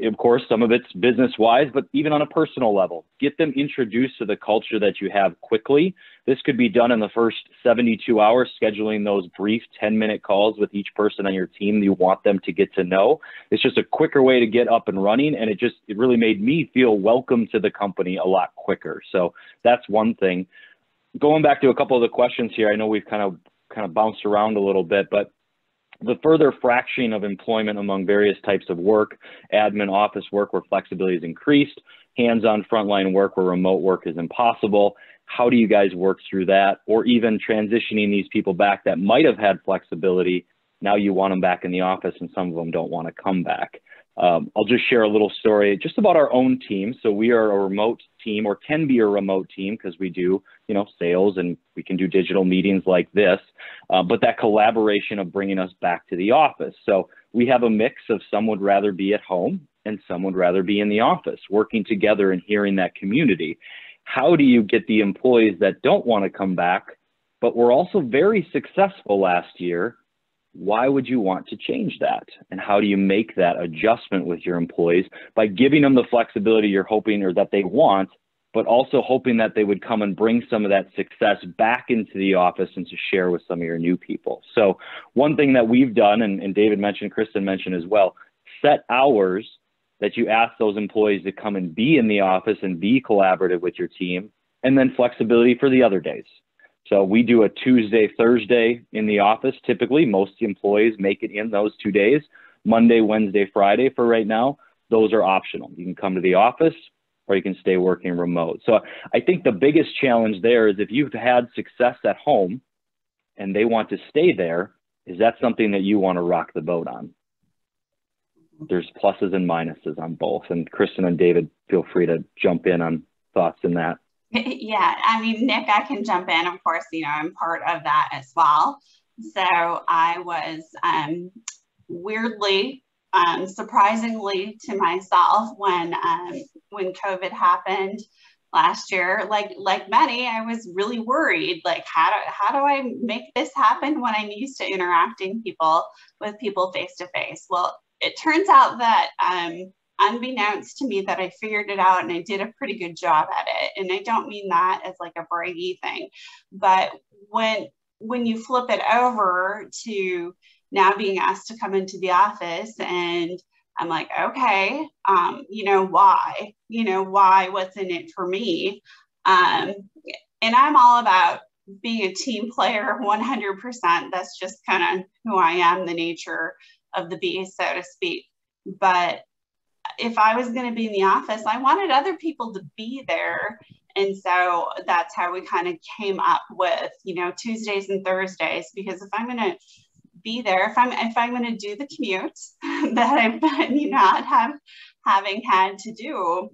Of course, some of it's business-wise, but even on a personal level, get them introduced to the culture that you have quickly. This could be done in the first 72 hours, scheduling those brief 10-minute calls with each person on your team you want them to get to know. It's just a quicker way to get up and running, and it really made me feel welcome to the company a lot quicker. So that's one thing. Going back to a couple of the questions here, I know we've kind of bounced around a little bit, but the further fracturing of employment among various types of work, admin, office work where flexibility is increased, hands-on frontline work where remote work is impossible. How do you guys work through that? Or even transitioning these people back that might have had flexibility, now you want them back in the office and some of them don't want to come back. I'll just share a little story just about our own team. So we are a remote team, or can be a remote team, because we do, you know, sales and we can do digital meetings like this, but that collaboration of bringing us back to the office. So we have a mix of some would rather be at home and some would rather be in the office, working together and hearing that community. How do you get the employees that don't want to come back, but were also very successful last year? Why would you want to change that? And how do you make that adjustment with your employees by giving them the flexibility you're hoping or that they want, but also hoping that they would come and bring some of that success back into the office and to share with some of your new people? So one thing that we've done, and David mentioned, Kristen mentioned as well, set hours that you ask those employees to come and be in the office and be collaborative with your team, and then flexibility for the other days. So we do a Tuesday, Thursday in the office. Typically, most employees make it in those 2 days. Monday, Wednesday, Friday for right now, those are optional. You can come to the office or you can stay working remote. So I think the biggest challenge there is if you've had success at home and they want to stay there, is that something that you want to rock the boat on? There's pluses and minuses on both. And Kristen and David, feel free to jump in on thoughts in that.
Yeah, I mean, Nick, I can jump in. Of course, you know, I'm part of that as well. So I was weirdly, surprisingly to myself when COVID happened last year, like many, I was really worried, like, how do I make this happen when I'm used to interacting with people face to face? Well, it turns out that unbeknownst to me that I figured it out and I did a pretty good job at it. And I don't mean that as like a braggy thing, but when you flip it over to now being asked to come into the office, and I'm like, okay, why, what's in it for me? And I'm all about being a team player 100%. That's just kind of who I am, the nature of the beast, so to speak. But if I was going to be in the office, I wanted other people to be there. And so that's how we kind of came up with, Tuesdays and Thursdays, because if I'm going to be there, if I'm going to do the commute that I've been having had to do,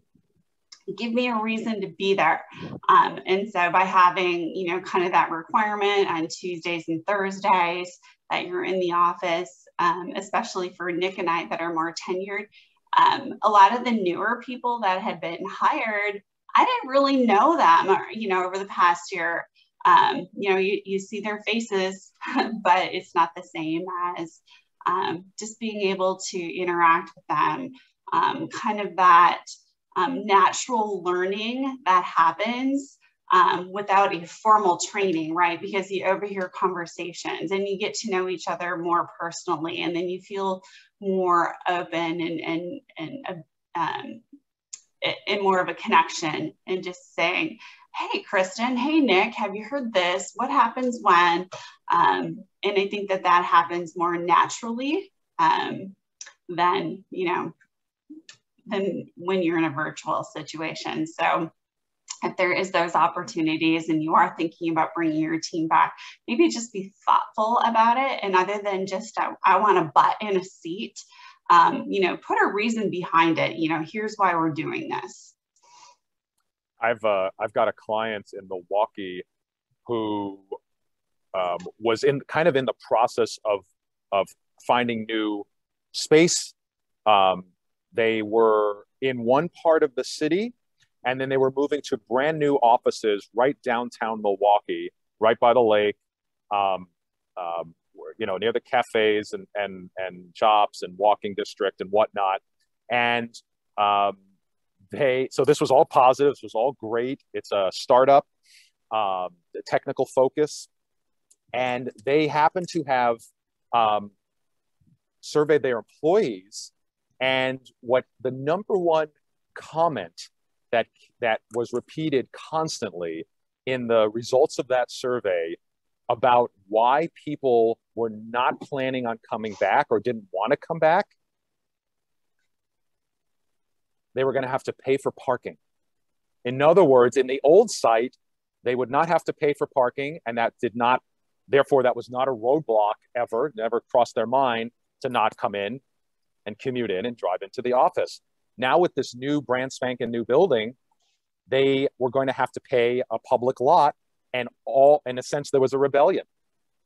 give me a reason to be there. And so by having, kind of that requirement on Tuesdays and Thursdays, that you're in the office, especially for Nick and I that are more tenured. A lot of the newer people that had been hired, I didn't really know them, over the past year. You see their faces, but it's not the same as just being able to interact with them, kind of that natural learning that happens without a formal training, right? Because you overhear conversations and you get to know each other more personally, and then you feel more open and more of a connection, and just saying, hey, Kristen, hey, Nick, have you heard this? What happens when? And I think that happens more naturally than when you're in a virtual situation. So if there is those opportunities and you are thinking about bringing your team back, maybe just be thoughtful about it. And other than just, I want a butt in a seat, put a reason behind it. Here's why we're doing this.
I've got a client in Milwaukee who was in the process of finding new space. They were in one part of the city, and then they were moving to brand new offices right downtown Milwaukee, right by the lake, near the cafes and shops and walking district and whatnot. And so this was all positive. This was all great. It's a startup, technical focus. And they happen to have surveyed their employees. And what the number one comment that was repeated constantly in the results of that survey about why people were not planning on coming back or didn't want to come back, they were going to have to pay for parking. In other words, in the old site, they would not have to pay for parking, and therefore that was not a roadblock ever, never crossed their mind to not come in and commute in and drive into the office. Now with this new brand spanking new building, they were going to have to pay a public lot, and in a sense, there was a rebellion.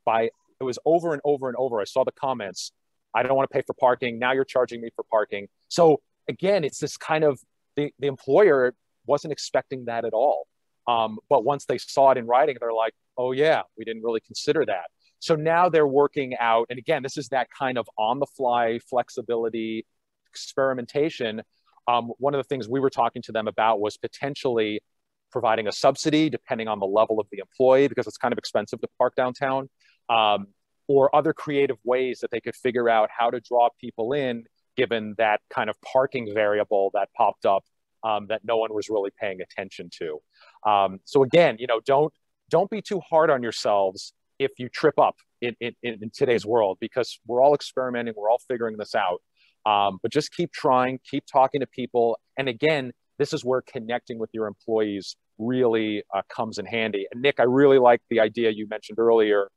It was over and over and over. I saw the comments. I don't want to pay for parking. Now you're charging me for parking. So again, it's this kind of, the employer wasn't expecting that at all. But once they saw it in writing, they're like, oh yeah, we didn't really consider that. So now they're working out. And again, this is that kind of on the fly flexibility, experimentation. One of the things we were talking to them about was potentially providing a subsidy depending on the level of the employee, because it's kind of expensive to park downtown, or other creative ways that they could figure out how to draw people in, given that kind of parking variable that popped up that no one was really paying attention to. So again, don't be too hard on yourselves if you trip up in today's world, because we're all experimenting, we're all figuring this out. But just keep trying, keep talking to people. And again, this is where connecting with your employees really comes in handy. And Nick, I really like the idea you mentioned earlier.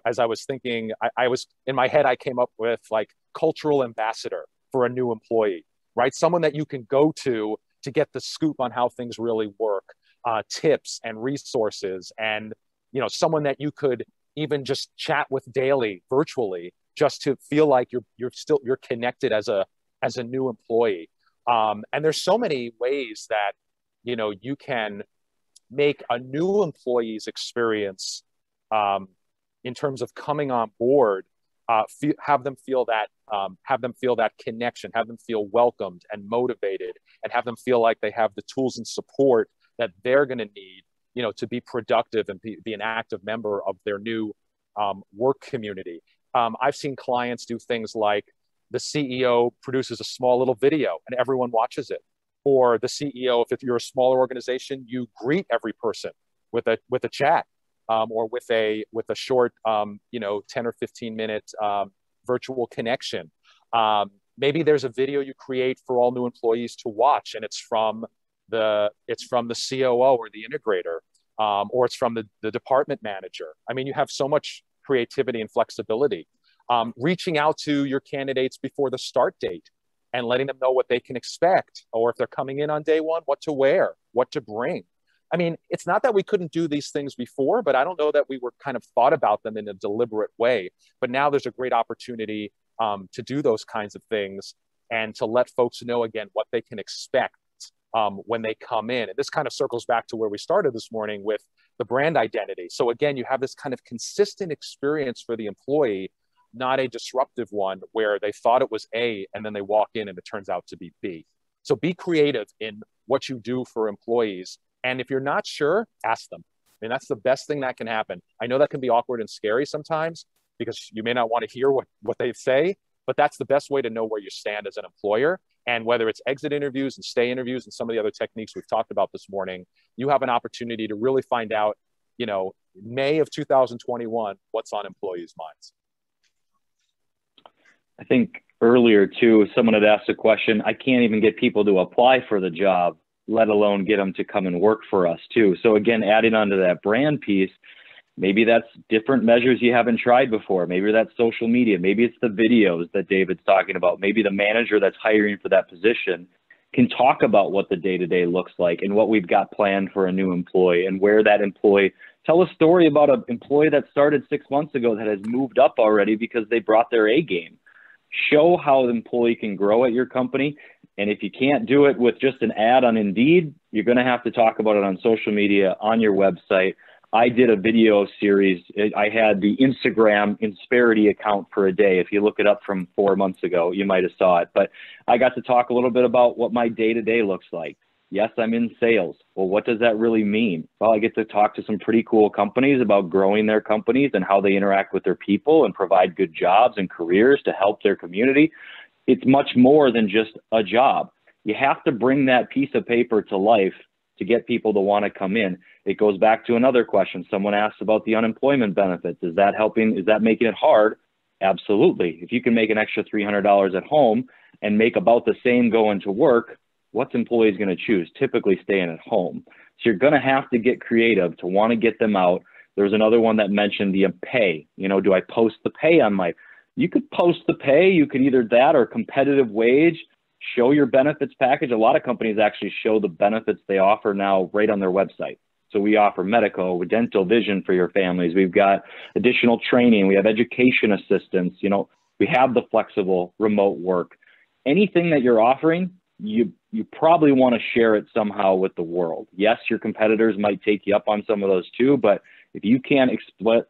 As I was thinking, I was in my head, I came up with like cultural ambassador for a new employee, right? Someone that you can go to get the scoop on how things really work, tips and resources, and someone that you could even just chat with daily, virtually, just to feel like you're connected as a new employee. And there's so many ways that you can make a new employee's experience in terms of coming on board, have them feel that connection, have them feel welcomed and motivated, and have them feel like they have the tools and support that they're going to need, to be productive and be an active member of their new work community. I've seen clients do things like the CEO produces a small little video and everyone watches it. Or the CEO, if you're a smaller organization, you greet every person with a chat or with a short 10 or 15 minute virtual connection. Maybe there's a video you create for all new employees to watch, and it's from the COO or the integrator, or it's from the department manager. I mean, you have so much creativity and flexibility. Reaching out to your candidates before the start date and letting them know what they can expect, or if they're coming in on day one, what to wear, what to bring. I mean, it's not that we couldn't do these things before, but I don't know that we were kind of thought about them in a deliberate way. But now there's a great opportunity to do those kinds of things and to let folks know, again, what they can expect when they come in. And this kind of circles back to where we started this morning with the brand identity. So again, you have this kind of consistent experience for the employee, not a disruptive one where they thought it was A and then they walk in and it turns out to be B. So be creative in what you do for employees. And if you're not sure, ask them. I mean, that's the best thing that can happen. I know that can be awkward and scary sometimes because you may not want to hear what they say, but that's the best way to know where you stand as an employer. And whether it's exit interviews and stay interviews and some of the other techniques we've talked about this morning, you have an opportunity to really find out, you know, May of 2021, what's on employees' minds.
I think earlier too, someone had asked a question, I can't even get people to apply for the job, let alone get them to come and work for us too. So again, adding on to that brand piece, maybe that's different measures you haven't tried before. Maybe that's social media. Maybe it's the videos that David's talking about. Maybe the manager that's hiring for that position can talk about what the day-to-day looks like and what we've got planned for a new employee and where that employee, tell a story about an employee that started 6 months ago that has moved up already because they brought their A game. Show how the employee can grow at your company. And if you can't do it with just an ad on Indeed, you're going to have to talk about it on social media, on your website. I did a video series. I had the Instagram Insperity account for a day. If you look it up from 4 months ago, you might have saw it. But I got to talk a little bit about what my day-to-day looks like. Yes, I'm in sales. Well, what does that really mean? Well, I get to talk to some pretty cool companies about growing their companies and how they interact with their people and provide good jobs and careers to help their community. It's much more than just a job. You have to bring that piece of paper to life to get people to want to come in. It goes back to another question. Someone asked about the unemployment benefits. Is that helping? Is that making it hard? Absolutely. If you can make an extra $300 at home and make about the same going to work, what's employees going to choose? Typically staying at home. So you're going to have to get creative to want to get them out. There's another one that mentioned the pay. You know, do I post the pay on my, you could post the pay. You could either that or competitive wage, show your benefits package. A lot of companies actually show the benefits they offer now right on their website. So we offer medical, dental, vision for your families. We've got additional training. We have education assistance. You know, we have the flexible remote work. Anything that you're offering, you probably want to share it somehow with the world. Yes, your competitors might take you up on some of those too, but if you can't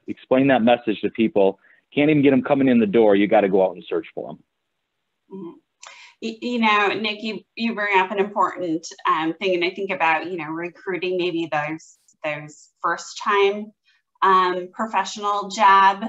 explain that message to people, can't even get them coming in the door, you got to go out and search for them.
Mm-hmm. You know, Nick, you bring up an important thing, and I think about, you know, recruiting maybe those first time professional job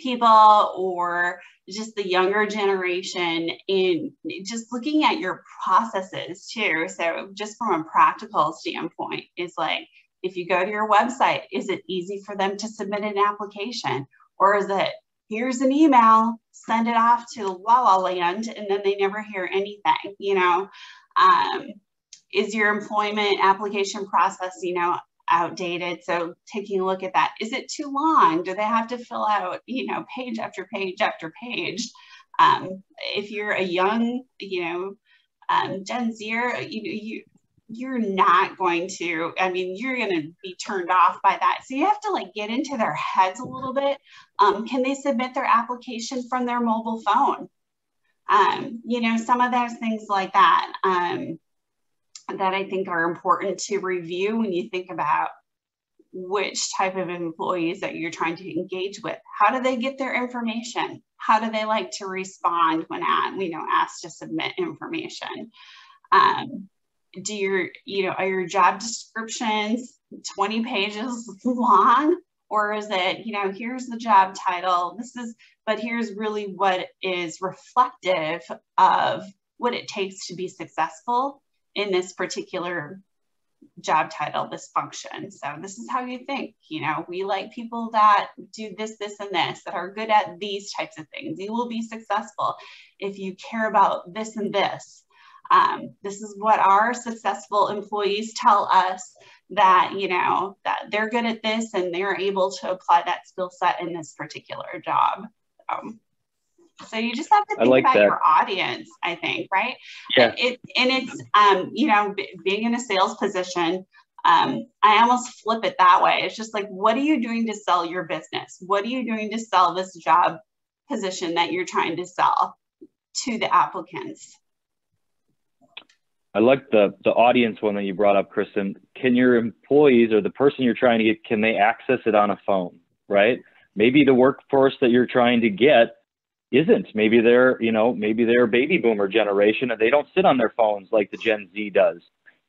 people, or just the younger generation, in just looking at your processes too. So just from a practical standpoint, it's like, if you go to your website, is it easy for them to submit an application? Or is it, here's an email, send it off to La La Land, and then they never hear anything, you know? Is your employment application process, you know, outdated? So taking a look at that, is it too long? Do they have to fill out, you know, page after page after page? If you're a young, you know, Gen Zer, you're not going to, I mean, you're going to be turned off by that. So you have to like get into their heads a little bit. Can they submit their application from their mobile phone? You know, some of those things like that, that I think are important to review when you think about which type of employees that you're trying to engage with. How do they get their information? How do they like to respond when asked to submit information? Do your, you know, are your job descriptions 20 pages long? Or is it, you know, here's the job title, but here's really what is reflective of what it takes to be successful in this particular job title, this function. So this is how you think, you know, we like people that do this, this, and this, that are good at these types of things. You will be successful if you care about this and this. This is what our successful employees tell us, that, you know, that they're good at this and they're able to apply that skill set in this particular job. So you just have to think about your audience, I think, right?
Yeah.
It's, you know, being in a sales position, I almost flip it that way. It's just like, what are you doing to sell your business? What are you doing to sell this job position that you're trying to sell to the applicants?
I like the audience one that you brought up, Kristen. Can your employees or the person you're trying to get, can they access it on a phone, right? Maybe the workforce that you're trying to get isn't. Maybe they're, maybe they're baby boomer generation and they don't sit on their phones like the Gen Z does.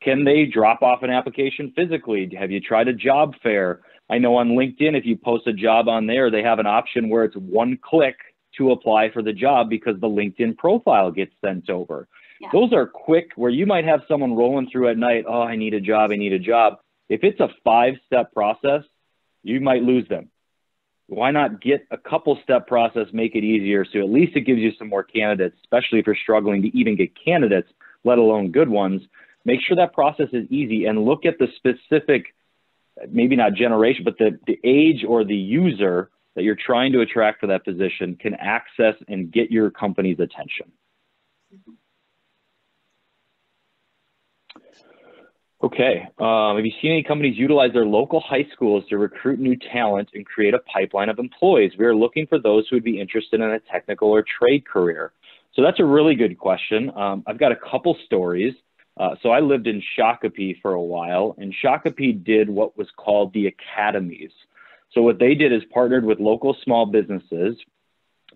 Can they drop off an application physically? Have you tried a job fair? I know on LinkedIn, if you post a job on there, they have an option where it's one click to apply for the job because the LinkedIn profile gets sent over. Yeah. Those are quick, where you might have someone rolling through at night, oh, I need a job, I need a job. If it's a 5-step process, you might lose them. Why not get a couple-step process, make it easier, so at least it gives you some more candidates, especially if you're struggling to even get candidates, let alone good ones. Make sure that process is easy and look at the specific, maybe not generation, but the age or the user that you're trying to attract for that position can access and get your company's attention. Okay, have you seen any companies utilize their local high schools to recruit new talent and create a pipeline of employees? We are looking for those who would be interested in a technical or trade career. So that's a really good question. I've got a couple stories. So I lived in Shakopee for a while, and Shakopee did what was called the academies. So what they did is partnered with local small businesses.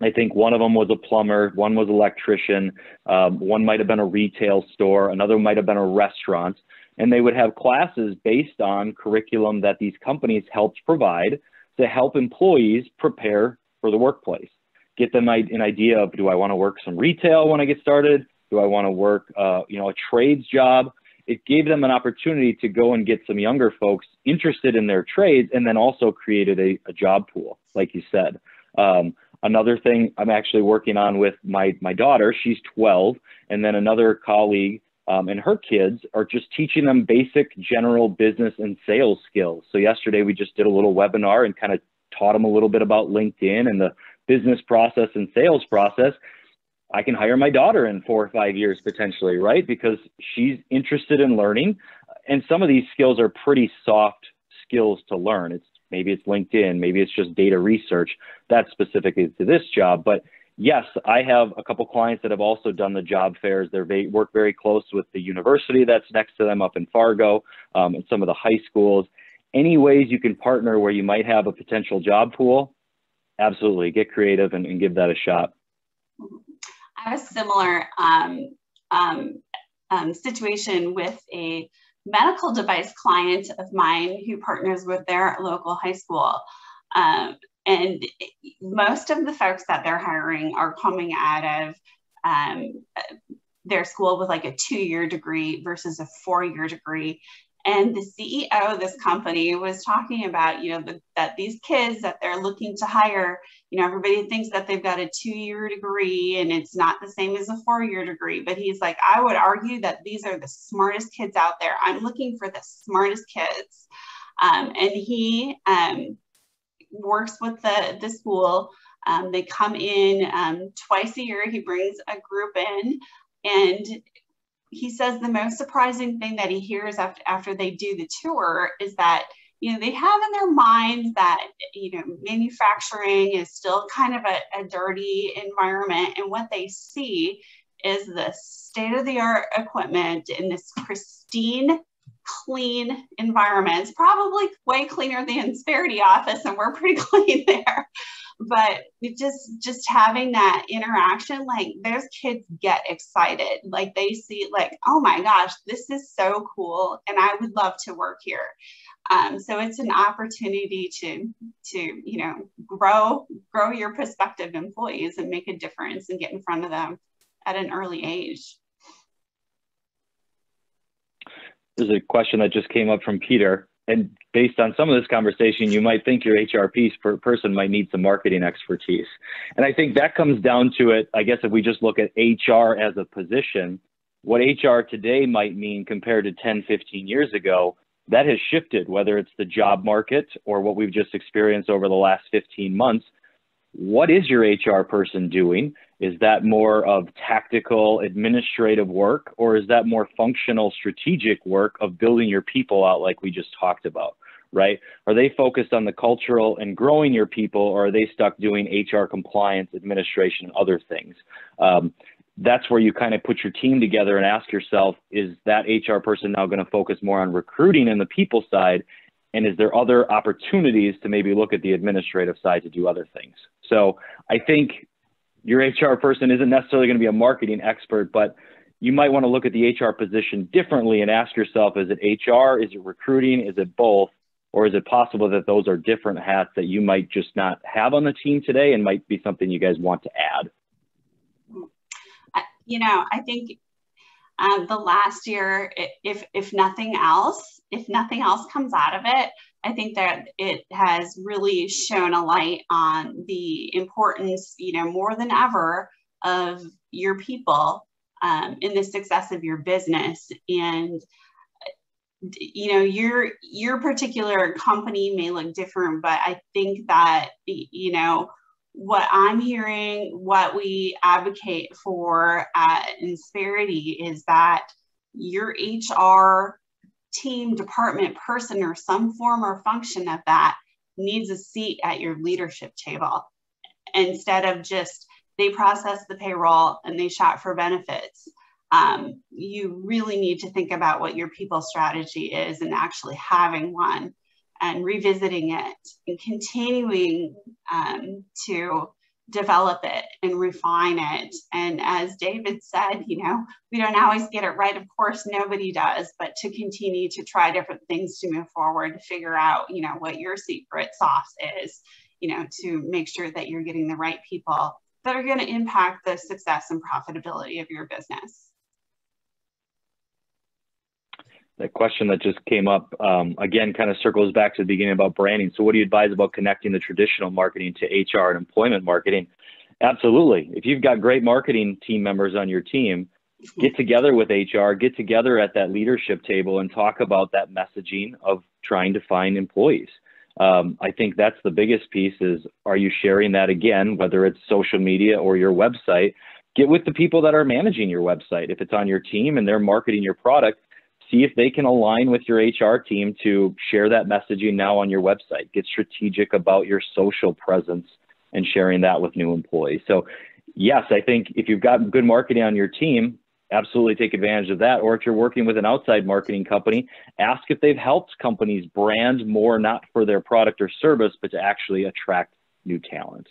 I think one of them was a plumber, one was an electrician, one might have been a retail store, another might have been a restaurant. And they would have classes based on curriculum that these companies helped provide to help employees prepare for the workplace. Get them an idea of, do I want to work some retail when I get started? Do I want to work, a trades job? It gave them an opportunity to go and get some younger folks interested in their trades, and then also created a job pool, like you said. Another thing I'm actually working on with my daughter, she's 12, and then another colleague and her kids are just teaching them basic general business and sales skills. So yesterday we just did a little webinar and kind of taught them a little bit about LinkedIn and the business process and sales process. I can hire my daughter in 4 or 5 years potentially, right? Because she's interested in learning. And some of these skills are pretty soft skills to learn. Maybe it's LinkedIn, maybe it's just data research. That's specifically to this job. But yes, I have a couple clients that have also done the job fairs. They work very close with the university that's next to them up in Fargo, and some of the high schools. Any ways you can partner where you might have a potential job pool, absolutely, get creative and give that a shot.
I have a similar situation with a medical device client of mine who partners with their local high school. And most of the folks that they're hiring are coming out of their school with like a 2-year degree versus a 4-year degree. And the CEO of this company was talking about, that these kids that they're looking to hire, everybody thinks that they've got a 2-year degree and it's not the same as a 4-year degree. But he's like, I would argue that these are the smartest kids out there. I'm looking for the smartest kids. And he works with the school. They come in twice a year. He brings a group in, and he says the most surprising thing that he hears after they do the tour is that, they have in their minds that, manufacturing is still kind of a dirty environment. And what they see is the state-of-the-art equipment in this pristine, clean environment. It's probably way cleaner than the Insperity office, and we're pretty clean there. But just having that interaction, like those kids get excited. Like they see like, oh my gosh, this is so cool. And I would love to work here. So it's an opportunity to grow your prospective employees and make a difference and get in front of them at an early age.
There's a question that just came up from Peter. And based on some of this conversation, you might think your HR person might need some marketing expertise. And I think that comes down to it, I guess, if we just look at HR as a position, what HR today might mean compared to 10, 15 years ago, that has shifted, whether it's the job market or what we've just experienced over the last 15 months. What is your HR person doing? Is that more of tactical administrative work, or is that more functional strategic work of building your people out like we just talked about, right? Are they focused on the cultural and growing your people, or are they stuck doing HR compliance, administration, and other things? That's where you kind of put your team together and ask yourself, is that HR person now going to focus more on recruiting and the people side? And is there other opportunities to maybe look at the administrative side to do other things? So I think your HR person isn't necessarily going to be a marketing expert, but you might want to look at the HR position differently and ask yourself, is it HR, is it recruiting, is it both? Or is it possible that those are different hats that you might just not have on the team today and might be something you guys want to add?
You know, I think the last year, if nothing else comes out of it, I think that it has really shown a light on the importance, you know, more than ever, of your people in the success of your business. And you know, your particular company may look different, but I think that, you know, what I'm hearing, what we advocate for at Insperity is that your HR team, department, person, or some form or function of that needs a seat at your leadership table, instead of just they process the payroll and they shop for benefits. You really need to think about what your people strategy is and actually having one and revisiting it and continuing to develop it and refine it. And as David said, you know, we don't always get it right. Of course, nobody does, but to continue to try different things to move forward, to figure out, you know, what your secret sauce is, you know, to make sure that you're getting the right people that are going to impact the success and profitability of your business.
That question that just came up, again, kind of circles back to the beginning about branding. So what do you advise about connecting the traditional marketing to HR and employment marketing? Absolutely. If you've got great marketing team members on your team, get together with HR, get together at that leadership table and talk about that messaging of trying to find employees. I think that's the biggest piece is, are you sharing that again, whether it's social media or your website? Get with the people that are managing your website. If it's on your team and they're marketing your product, see if they can align with your HR team to share that messaging now on your website. Get strategic about your social presence and sharing that with new employees. So yes, I think if you've got good marketing on your team, absolutely take advantage of that. Or if you're working with an outside marketing company, ask if they've helped companies brand more, not for their product or service, but to actually attract new talent.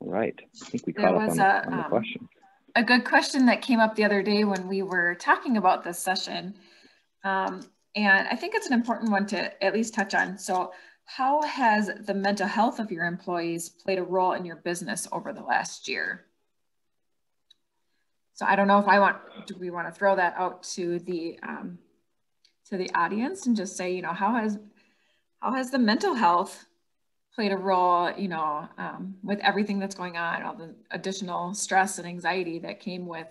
All right, I think we caught up on the question.
A good question that came up the other day when we were talking about this session. And I think it's an important one to at least touch on. So how has the mental health of your employees played a role in your business over the last year? So I don't know if do we want to throw that out to the audience and just say, you know, how has the mental health played a role, you know, with everything that's going on, all the additional stress and anxiety that came with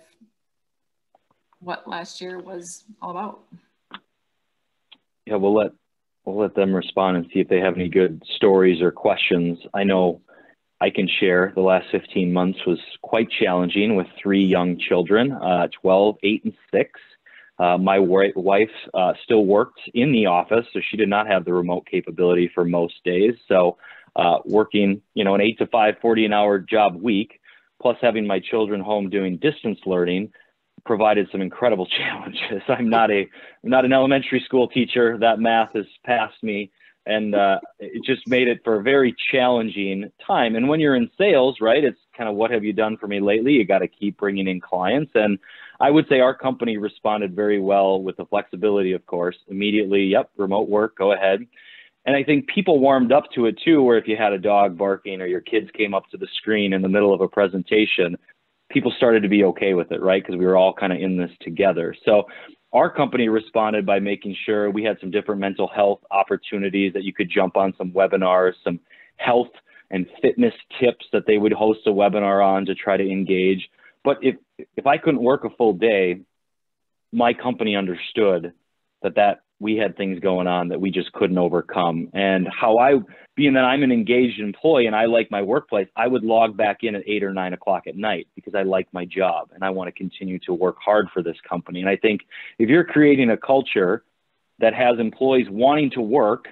what last year was all about?
Yeah, we'll let them respond and see if they have any good stories or questions. I know I can share the last 15 months was quite challenging with 3 young children, 12, 8, and 6. My wife still worked in the office, so she did not have the remote capability for most days. So working, you know, an 8 to 5, 40 an hour job week, plus having my children home doing distance learning provided some incredible challenges. I'm not an elementary school teacher. That math has passed me. And it just made it for a very challenging time. And when you're in sales, right, it's kind of what have you done for me lately? You got to keep bringing in clients. And I would say our company responded very well with the flexibility, of course, immediately. Yep, remote work, go ahead. And I think people warmed up to it too, where if you had a dog barking or your kids came up to the screen in the middle of a presentation, people started to be okay with it, right? Because we were all kind of in this together. So our company responded by making sure we had some different mental health opportunities that you could jump on some webinars, some health and fitness tips that they would host a webinar on to try to engage. But if I couldn't work a full day, my company understood that we had things going on that we just couldn't overcome. And how I, being that I'm an engaged employee and I like my workplace, I would log back in at 8 or 9 o'clock at night because I like my job and I want to continue to work hard for this company. And I think if you're creating a culture that has employees wanting to work,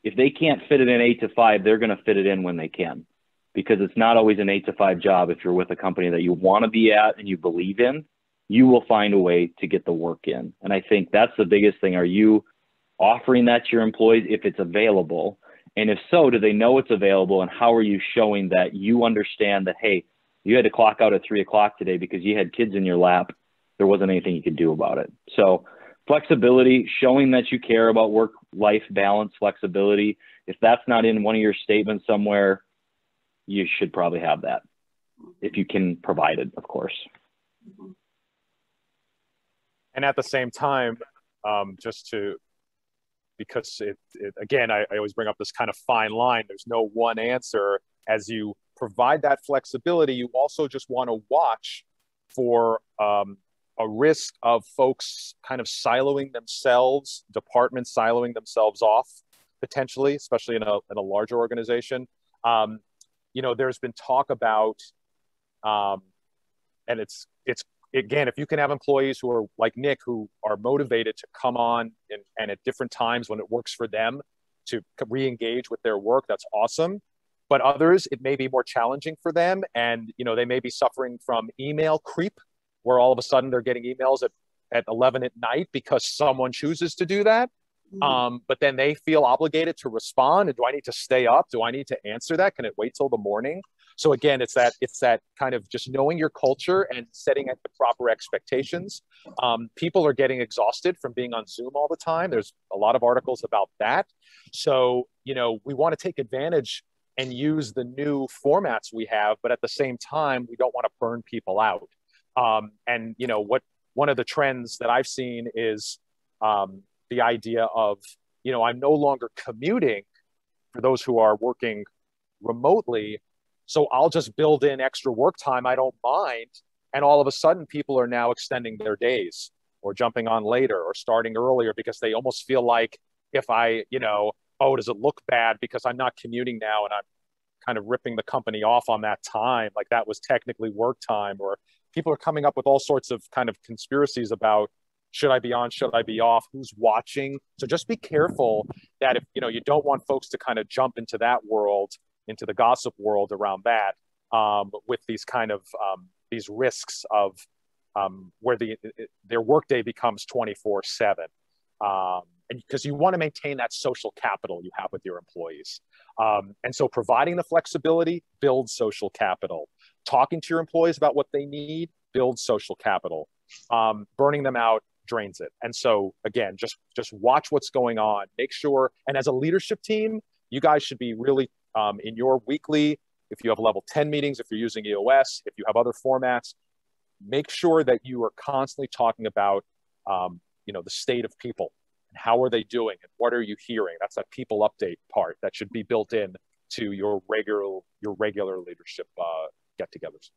if they can't fit it in 8 to 5, they're going to fit it in when they can, because it's not always an 8 to 5 job. If you're with a company that you want to be at and you believe in, you will find a way to get the work in. And I think that's the biggest thing. Are you offering that to your employees if it's available? And if so, do they know it's available? And how are you showing that you understand that, hey, you had to clock out at 3 o'clock today because you had kids in your lap. There wasn't anything you could do about it. So flexibility, showing that you care about work-life balance, flexibility. If that's not in one of your statements somewhere, you should probably have that if you can provide it, of course.
And at the same time, because again, I always bring up this kind of fine line. There's no one answer. As you provide that flexibility, you also just want to watch for a risk of folks kind of siloing themselves, departments siloing themselves off, potentially, especially in a larger organization. You know, there's been talk about, and it's again, if you can have employees who are like Nick, who are motivated to come on and at different times when it works for them to re-engage with their work, that's awesome. But others, it may be more challenging for them. And, you know, they may be suffering from email creep, where all of a sudden they're getting emails at 11 at night because someone chooses to do that. But then they feel obligated to respond. And do I need to stay up? Do I need to answer that? Can it wait till the morning? So again, it's that kind of just knowing your culture and setting the proper expectations. People are getting exhausted from being on Zoom all the time. There's a lot of articles about that. So, you know, we want to take advantage and use the new formats we have, but at the same time, we don't want to burn people out. And, you know, one of the trends that I've seen is the idea of, you know, I'm no longer commuting for those who are working remotely. So I'll just build in extra work time. I don't mind. And all of a sudden, people are now extending their days or jumping on later or starting earlier because they almost feel like if I, you know, oh, does it look bad because I'm not commuting now and I'm kind of ripping the company off on that time? Like that was technically work time. Or people are coming up with all sorts of kind of conspiracies about, should I be on? Should I be off? Who's watching? So just be careful that if, you know, you don't want folks to kind of jump into that world, into the gossip world around that, with these kind of these risks of where their workday becomes 24/7, and because you want to maintain that social capital you have with your employees, and so providing the flexibility builds social capital. Talking to your employees about what they need builds social capital. Burning them out drains it. And so again, just watch what's going on. Make sure, and as a leadership team, you guys should be really in your weekly, if you have level 10 meetings, if you're using EOS, if you have other formats, make sure that you are constantly talking about, you know, the state of people and how are they doing and what are you hearing? That's that people update part that should be built in to your regular leadership get-togethers.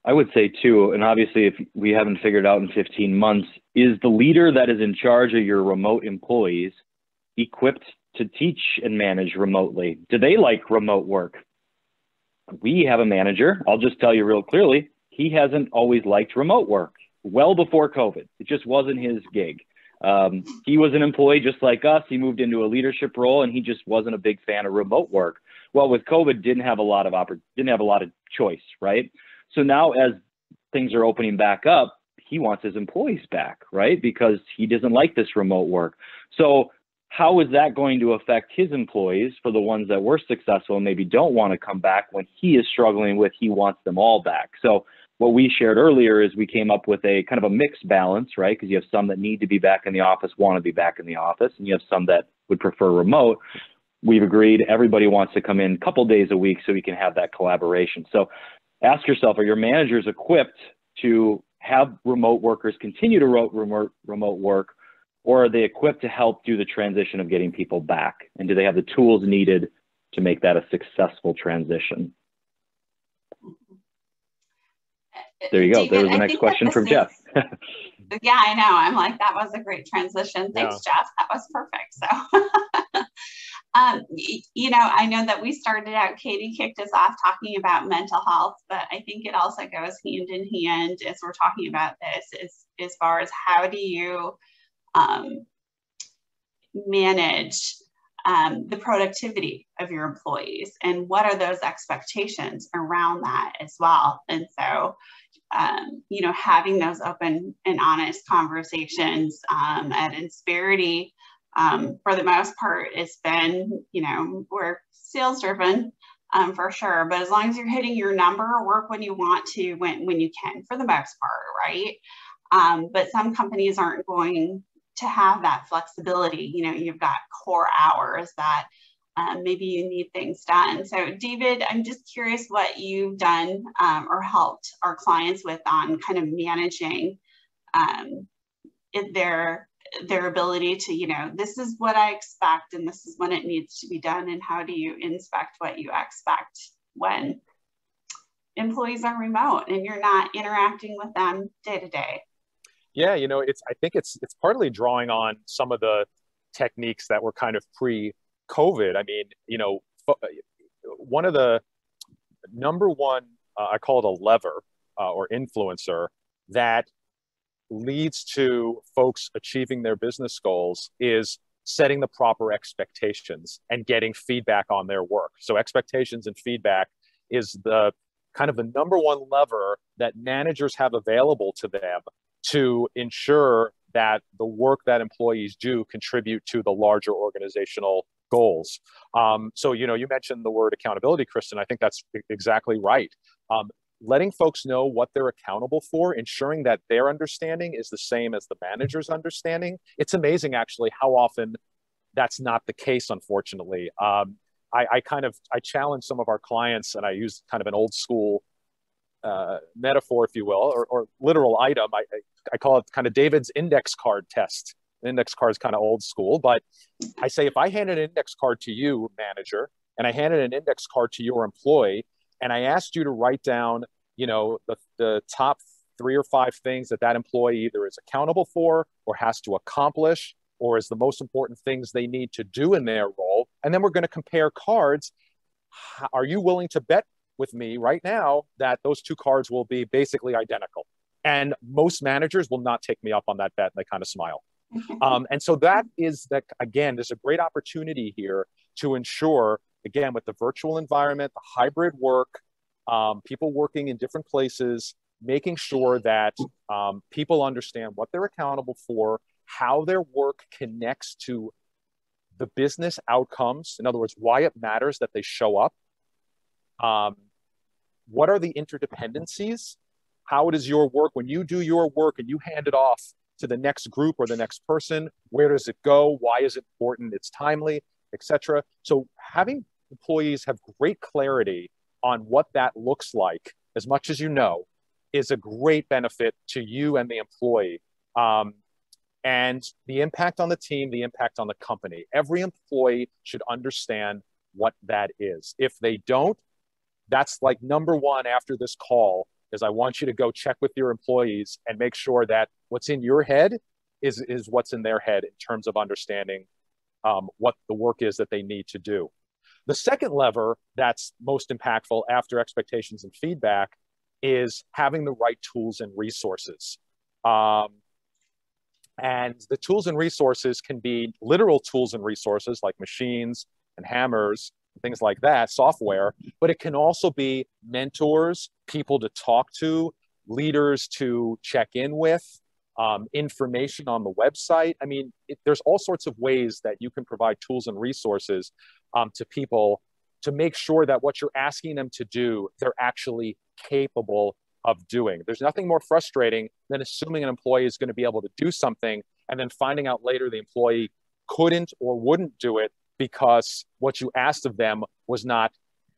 I would say too, and obviously if we haven't figured out in 15 months, is the leader that is in charge of your remote employees equipped to teach and manage remotely? Do they like remote work? We have a manager, I'll just tell you real clearly, he hasn't always liked remote work. Well before COVID, it just wasn't his gig. He was an employee just like us. He moved into a leadership role and he just wasn't a big fan of remote work. Well, with COVID, didn't have a lot of choice, right? So now as things are opening back up, he wants his employees back, right? Because he doesn't like this remote work. So how is that going to affect his employees for the ones that were successful and maybe don't want to come back when he is struggling with, he wants them all back? So what we shared earlier is we came up with a kind of a mixed balance, right? Because you have some that need to be back in the office, want to be back in the office, and you have some that would prefer remote. We've agreed everybody wants to come in a couple days a week so we can have that collaboration. So ask yourself, are your managers equipped to have remote workers continue to remote work, or are they equipped to help do the transition of getting people back? And do they have the tools needed to make that a successful transition? There you go.
David,
there was the next question from Jeff.
Yeah, I know. I'm like, that was a great transition. Thanks, Jeff. That was perfect. So, I know that we started out, Katie kicked us off talking about mental health, but I think it also goes hand in hand as we're talking about this, as far as how do you manage the productivity of your employees, and what are those expectations around that as well. And so, having those open and honest conversations at Insperity, for the most part, it's been, we're sales driven for sure, but as long as you're hitting your number, work when you want to, when you can, for the most part, right? But some companies aren't going to have that flexibility. You've got core hours that maybe you need things done. So David, I'm just curious what you've done or helped our clients with on kind of managing their ability to, this is what I expect and this is when it needs to be done, and how do you inspect what you expect when employees are remote and you're not interacting with them day to day?
Yeah, I think it's partly drawing on some of the techniques that were kind of pre-COVID. I mean, one of the number one, I call it a lever or influencer that leads to folks achieving their business goals is setting the proper expectations and getting feedback on their work. So expectations and feedback is the kind of the number one lever that managers have available to them to ensure that the work that employees do contribute to the larger organizational goals. So, you mentioned the word accountability, Kristen. I think that's exactly right. Letting folks know what they're accountable for, ensuring that their understanding is the same as the manager's understanding. It's amazing, actually, how often that's not the case, unfortunately. I challenge some of our clients, and I use kind of an old school metaphor, if you will, or literal item. I call it kind of David's index card test. The index card is kind of old school, but I say, if I handed an index card to you, manager, and I handed an index card to your employee, and I asked you to write down, the top 3 or 5 things that employee either is accountable for or has to accomplish, or is the most important things they need to do in their role, and then we're going to compare cards. Are you willing to bet with me right now that those 2 cards will be basically identical? And most managers will not take me up on that bet. And they kind of smile. And so again, there's a great opportunity here to ensure, again, with the virtual environment, the hybrid work, people working in different places, making sure that people understand what they're accountable for, how their work connects to the business outcomes. In other words, why it matters that they show up. What are the interdependencies? How does your work, when you do your work and you hand it off to the next group or the next person, where does it go? Why is it important? It's timely, etc. So having employees have great clarity on what that looks like, as much as is a great benefit to you and the employee. And the impact on the team, the impact on the company. Every employee should understand what that is. If they don't, that's like number one after this call, is I want you to go check with your employees and make sure that what's in your head is what's in their head in terms of understanding what the work is that they need to do. The second lever that's most impactful after expectations and feedback is having the right tools and resources. And the tools and resources can be literal tools and resources like machines and hammers, things like that, software, but it can also be mentors, people to talk to, leaders to check in with, information on the website. I mean, there's all sorts of ways that you can provide tools and resources to people to make sure that what you're asking them to do, they're actually capable of doing. There's nothing more frustrating than assuming an employee is going to be able to do something and then finding out later the employee couldn't or wouldn't do it because what you asked of them was not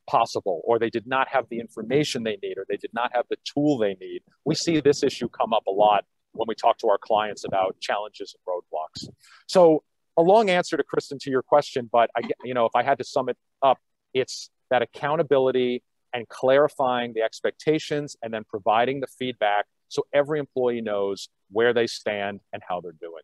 possible, or they did not have the information they need, or they did not have the tool they need. We see this issue come up a lot when we talk to our clients about challenges and roadblocks. So a long answer to Kristen to your question, but if I had to sum it up, it's that accountability and clarifying the expectations and then providing the feedback so every employee knows where they stand and how they're doing.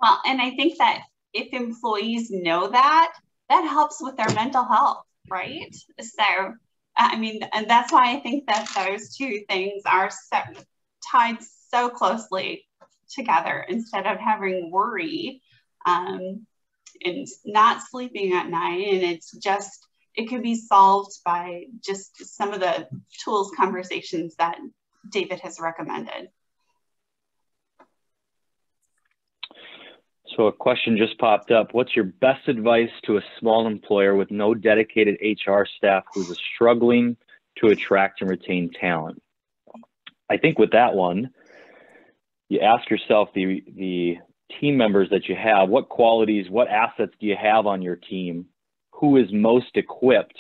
Well, and I think that if employees know that, that helps with their mental health, right? So, I mean, and that's why I think that those two things are so tied so closely together. Instead of having worry and not sleeping at night, and it could be solved by just some of the tools conversations that David has recommended.
So a question just popped up. What's your best advice to a small employer with no dedicated HR staff who's struggling to attract and retain talent? I think with that one, you ask yourself the team members that you have, what qualities, what assets do you have on your team? Who is most equipped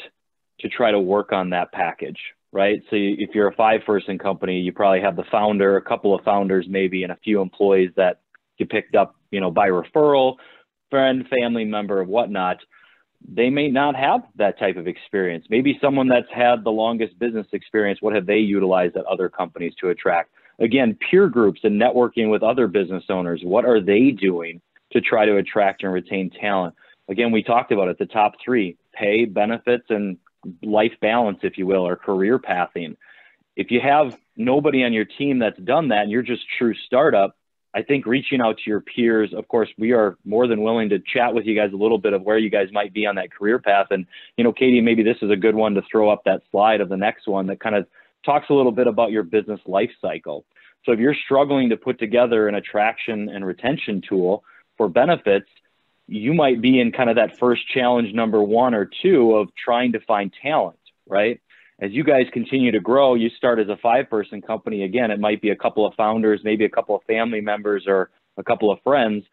to try to work on that package, right? So if you're a 5-person company, you probably have the founder, a couple of founders maybe, and a few employees that you picked up, by referral, friend, family member, whatnot. They may not have that type of experience. Maybe someone that's had the longest business experience, what have they utilized at other companies to attract? Again, peer groups and networking with other business owners, what are they doing to try to attract and retain talent? Again, we talked about it, the top 3, pay, benefits, and life balance, if you will, or career pathing. If you have nobody on your team that's done that and you're just true startup, I think reaching out to your peers, of course, we are more than willing to chat with you guys a little bit of where you guys might be on that career path. And, Katie, maybe this is a good one to throw up that slide of the next one that kind of talks a little bit about your business life cycle. So if you're struggling to put together an attraction and retention tool for benefits, you might be in kind of that first challenge, number 1 or 2 of trying to find talent, right? As you guys continue to grow, you start as a 5-person company. Again, it might be a couple of founders, maybe a couple of family members or a couple of friends.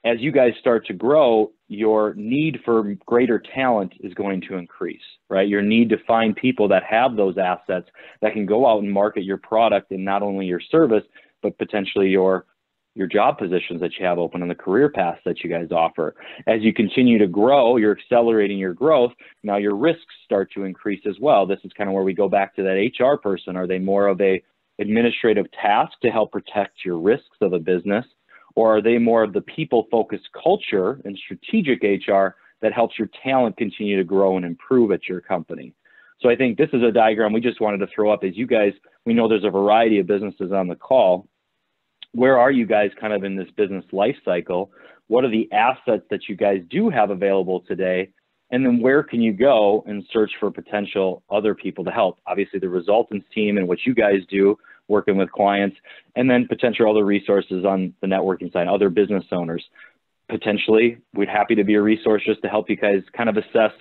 As you guys start to grow, your need for greater talent is going to increase, right? Your need to find people that have those assets that can go out and market your product and not only your service, but potentially your job positions that you have open and the career paths that you guys offer. As you continue to grow, you're accelerating your growth. Now your risks start to increase as well. This is kind of where we go back to that HR person. Are they more of a administrative task to help protect your risks of a business? Or are they more of the people-focused culture and strategic HR that helps your talent continue to grow and improve at your company? So I think this is a diagram we just wanted to throw up as you guys, we know there's a variety of businesses on the call. Where are you guys kind of in this business life cycle? What are the assets that you guys do have available today? And then where can you go and search for potential other people to help? Obviously the resultants team and what you guys do working with clients, and then potential other resources on the networking side, other business owners. Potentially, we'd happy to be a resource just to help you guys kind of assess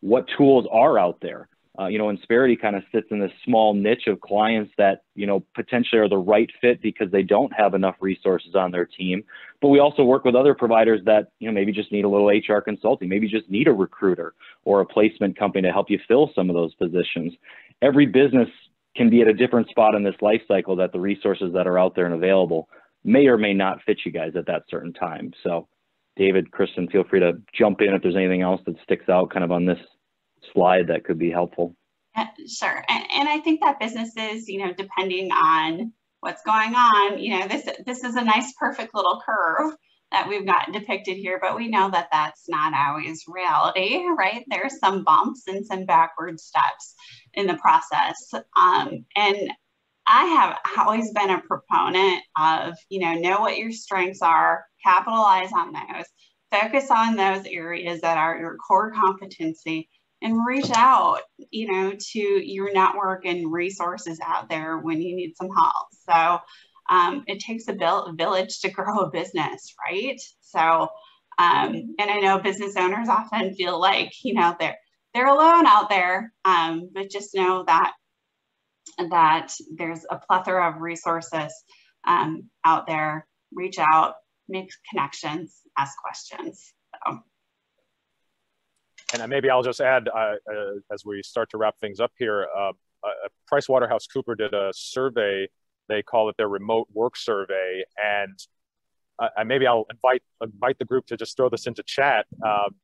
what tools are out there. Insperity kind of sits in this small niche of clients that, potentially are the right fit because they don't have enough resources on their team. But we also work with other providers that, maybe just need a little HR consulting, maybe just need a recruiter or a placement company to help you fill some of those positions. Every business can be at a different spot in this life cycle that the resources that are out there and available may or may not fit you guys at that certain time. So David, Kristen, feel free to jump in if there's anything else that sticks out kind of on this slide that could be helpful.
Sure. And I think that businesses, depending on what's going on, this is a nice, perfect little curve that we've got depicted here, but we know that that's not always reality, right? There's some bumps and some backward steps in the process. And I have always been a proponent of, know what your strengths are, capitalize on those, focus on those areas that are your core competency, and reach out, to your network and resources out there when you need some help. So it takes a village to grow a business, right? So, and I know business owners often feel like, they're alone out there, but just know that there's a plethora of resources out there. Reach out, make connections, ask questions. So.
And maybe I'll just add, as we start to wrap things up here, PricewaterhouseCoopers did a survey. They call it their remote work survey. And maybe I'll invite the group to just throw this into chat.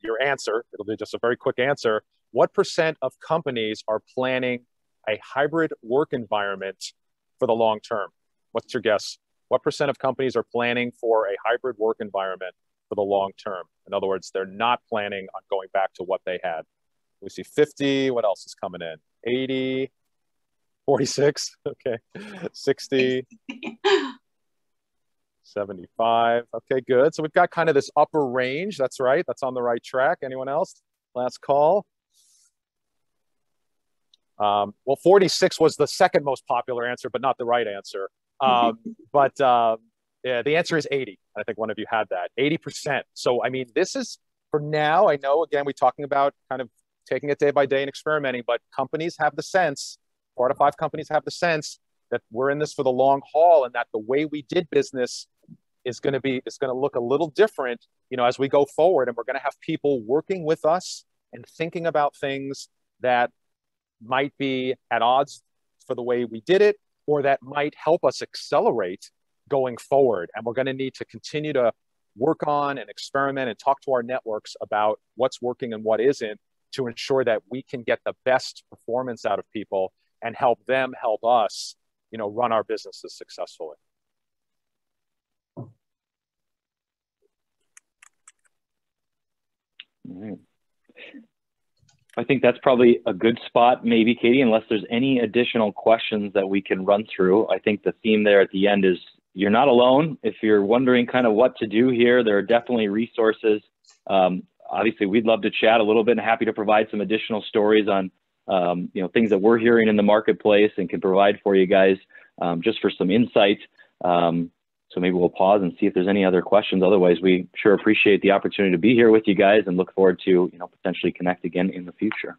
Your answer, it'll be just a very quick answer. What % of companies are planning a hybrid work environment for the long term? What's your guess? What percent of companies are planning for a hybrid work environment for the long term? In other words, they're not planning on going back to what they had. We see 50. What else is coming in? 80, 46. Okay. 60, 75. Okay, good. So we've got kind of this upper range. That's right. That's on the right track. Anyone else? Last call. Well, 46 was the second most popular answer, but not the right answer. Yeah, the answer is 80. I think one of you had that. 80%. So, I mean, this is for now. I know, again, we're talking about kind of taking it day by day and experimenting, but companies have the sense, 4 out of 5 companies have the sense that we're in this for the long haul, and that the way we did business is going to look a little different, you know, as we go forward. And we're going to have people working with us and thinking about things that might be at odds for the way we did it, or that might help us accelerate going forward. And we're going to need to continue to work on and experiment and talk to our networks about what's working and what isn't, to ensure that we can get the best performance out of people and help them help us, you know, run our businesses successfully.
All right. I think that's probably a good spot, maybe, Katie, unless there's any additional questions that we can run through. I think the theme there at the end is you're not alone. If you're wondering kind of what to do here, there are definitely resources. Obviously, we'd love to chat a little bit, and happy to provide some additional stories on you know, things that we're hearing in the marketplace and can provide for you guys just for some insight. So maybe we'll pause and see if there's any other questions. Otherwise, we sure appreciate the opportunity to be here with you guys and look forward to, you know, potentially connect again in the future.